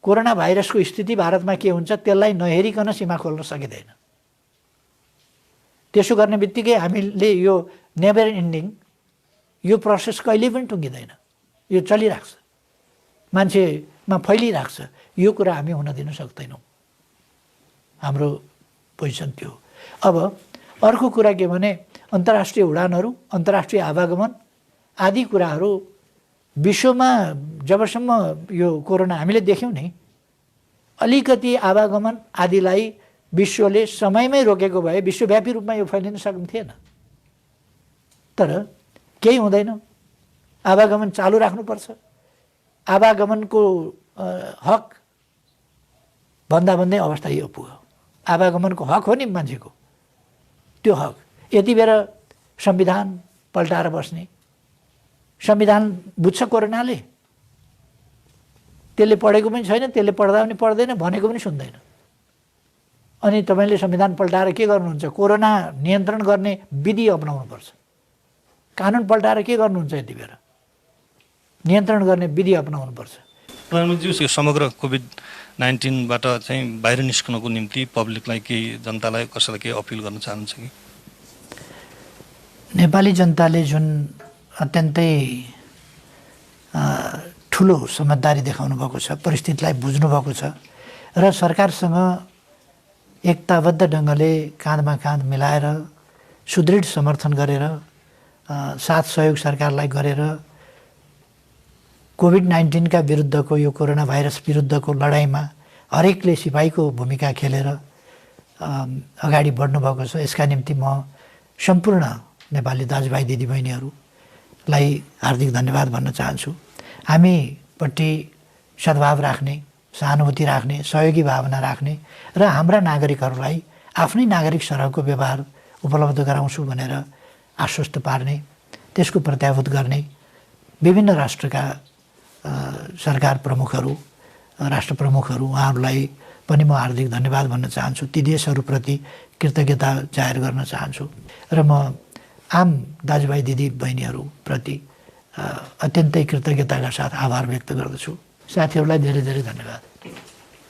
S1: कोरोना भाइरसको स्थिति भारतमा के हुन्छ त्यसलाई नहेरिकन सीमा खोल्न सकिँदैन। त्यसो गर्ने बित्तिकै हामीले यो नेभर एन्डिङ यो प्रोसेस कहिले पनि टुङ्गिँदैन, यो चलिरहेको छ, मान्छेमा फैलिरहेको छ। यो कुरा हामी हुन दिन सक्दैनौँ। हाम्रो पोजिसन त्यो हो। अब अर्को कुरा के भने अन्तर्राष्ट्रिय उडानहरू, अन्तर्राष्ट्रिय आवागमन आदि कुराहरू विश्वमा जबसम्म यो कोरोना हामीले देख्यौँ नि, अलिकति आवागमन आदिलाई विश्वले समयमै रोकेको भए विश्वव्यापी रूपमा यो फैलिन सक्ने थिएन। तर केही हुँदैन, आवागमन चालु राख्नुपर्छ। आवागमनको हक भन्दा भन्दै अवस्था यो पुग्यो। आवागमनको हक हो नि मान्छेको, त्यो हक यति बेर संविधान पल्टाएर बस्ने, संविधान बुझ्छ कोरोनाले, त्यसले पढेको पनि छैन, त्यसले पढ्दा पनि पढ्दैन, भनेको पनि सुन्दैन। अनि तपाईँले संविधान पल्टाएर के गर्नुहुन्छ? कोरोना नियन्त्रण गर्ने विधि अपनाउनुपर्छ। कानुन पल्टाएर के गर्नुहुन्छ? यति बेर नियन्त्रण गर्ने विधि अपनाउनुपर्छ।
S2: प्रधानमन्त्री समग्र कोभिड-19बाट चाहिँ बाहिर निस्कनको निम्ति पब्लिकलाई केही जनतालाई कसैलाई केही अपिल गर्न चाहनुहुन्छ कि?
S1: नेपाली जनताले जुन अत्यन्तै ठुलो समझदारी देखाउनु भएको छ, परिस्थितिलाई बुझ्नु भएको छ र सरकारसँग एकताबद्ध ढङ्गले काँधमा काँध मिलाएर सुदृढ समर्थन गरेर साथ सहयोग सरकारलाई गरेर कोभिड-19का विरुद्धको यो कोरोना भाइरस विरुद्धको लडाइँमा हरेकले सिपाहीको भूमिका खेलेर अगाडि बढ्नुभएको छ। यसका निम्ति म सम्पूर्ण नेपाली दाजुभाइ दिदीबहिनीहरूलाई हार्दिक धन्यवाद भन्न चाहन्छु। हामीपट्टि सद्भाव राख्ने, सहानुभूति राख्ने, सहयोगी भावना राख्ने र हाम्रा नागरिकहरूलाई आफ्नै नागरिक सरहको व्यवहार उपलब्ध गराउँछु भनेर आश्वस्त पार्ने, त्यसको प्रत्याभूत गर्ने विभिन्न राष्ट्रका सरकार प्रमुखहरू, राष्ट्र प्रमुखहरू, उहाँहरूलाई पनि म हार्दिक धन्यवाद भन्न चाहन्छु। ती देशहरूप्रति कृतज्ञता जाहेर गर्न चाहन्छु र म आम दाजुभाइ दिदी बहिनीहरूप्रति अत्यन्तै कृतज्ञताका साथ आभार व्यक्त गर्दछु। साथीहरूलाई धेरै धेरै धन्यवाद।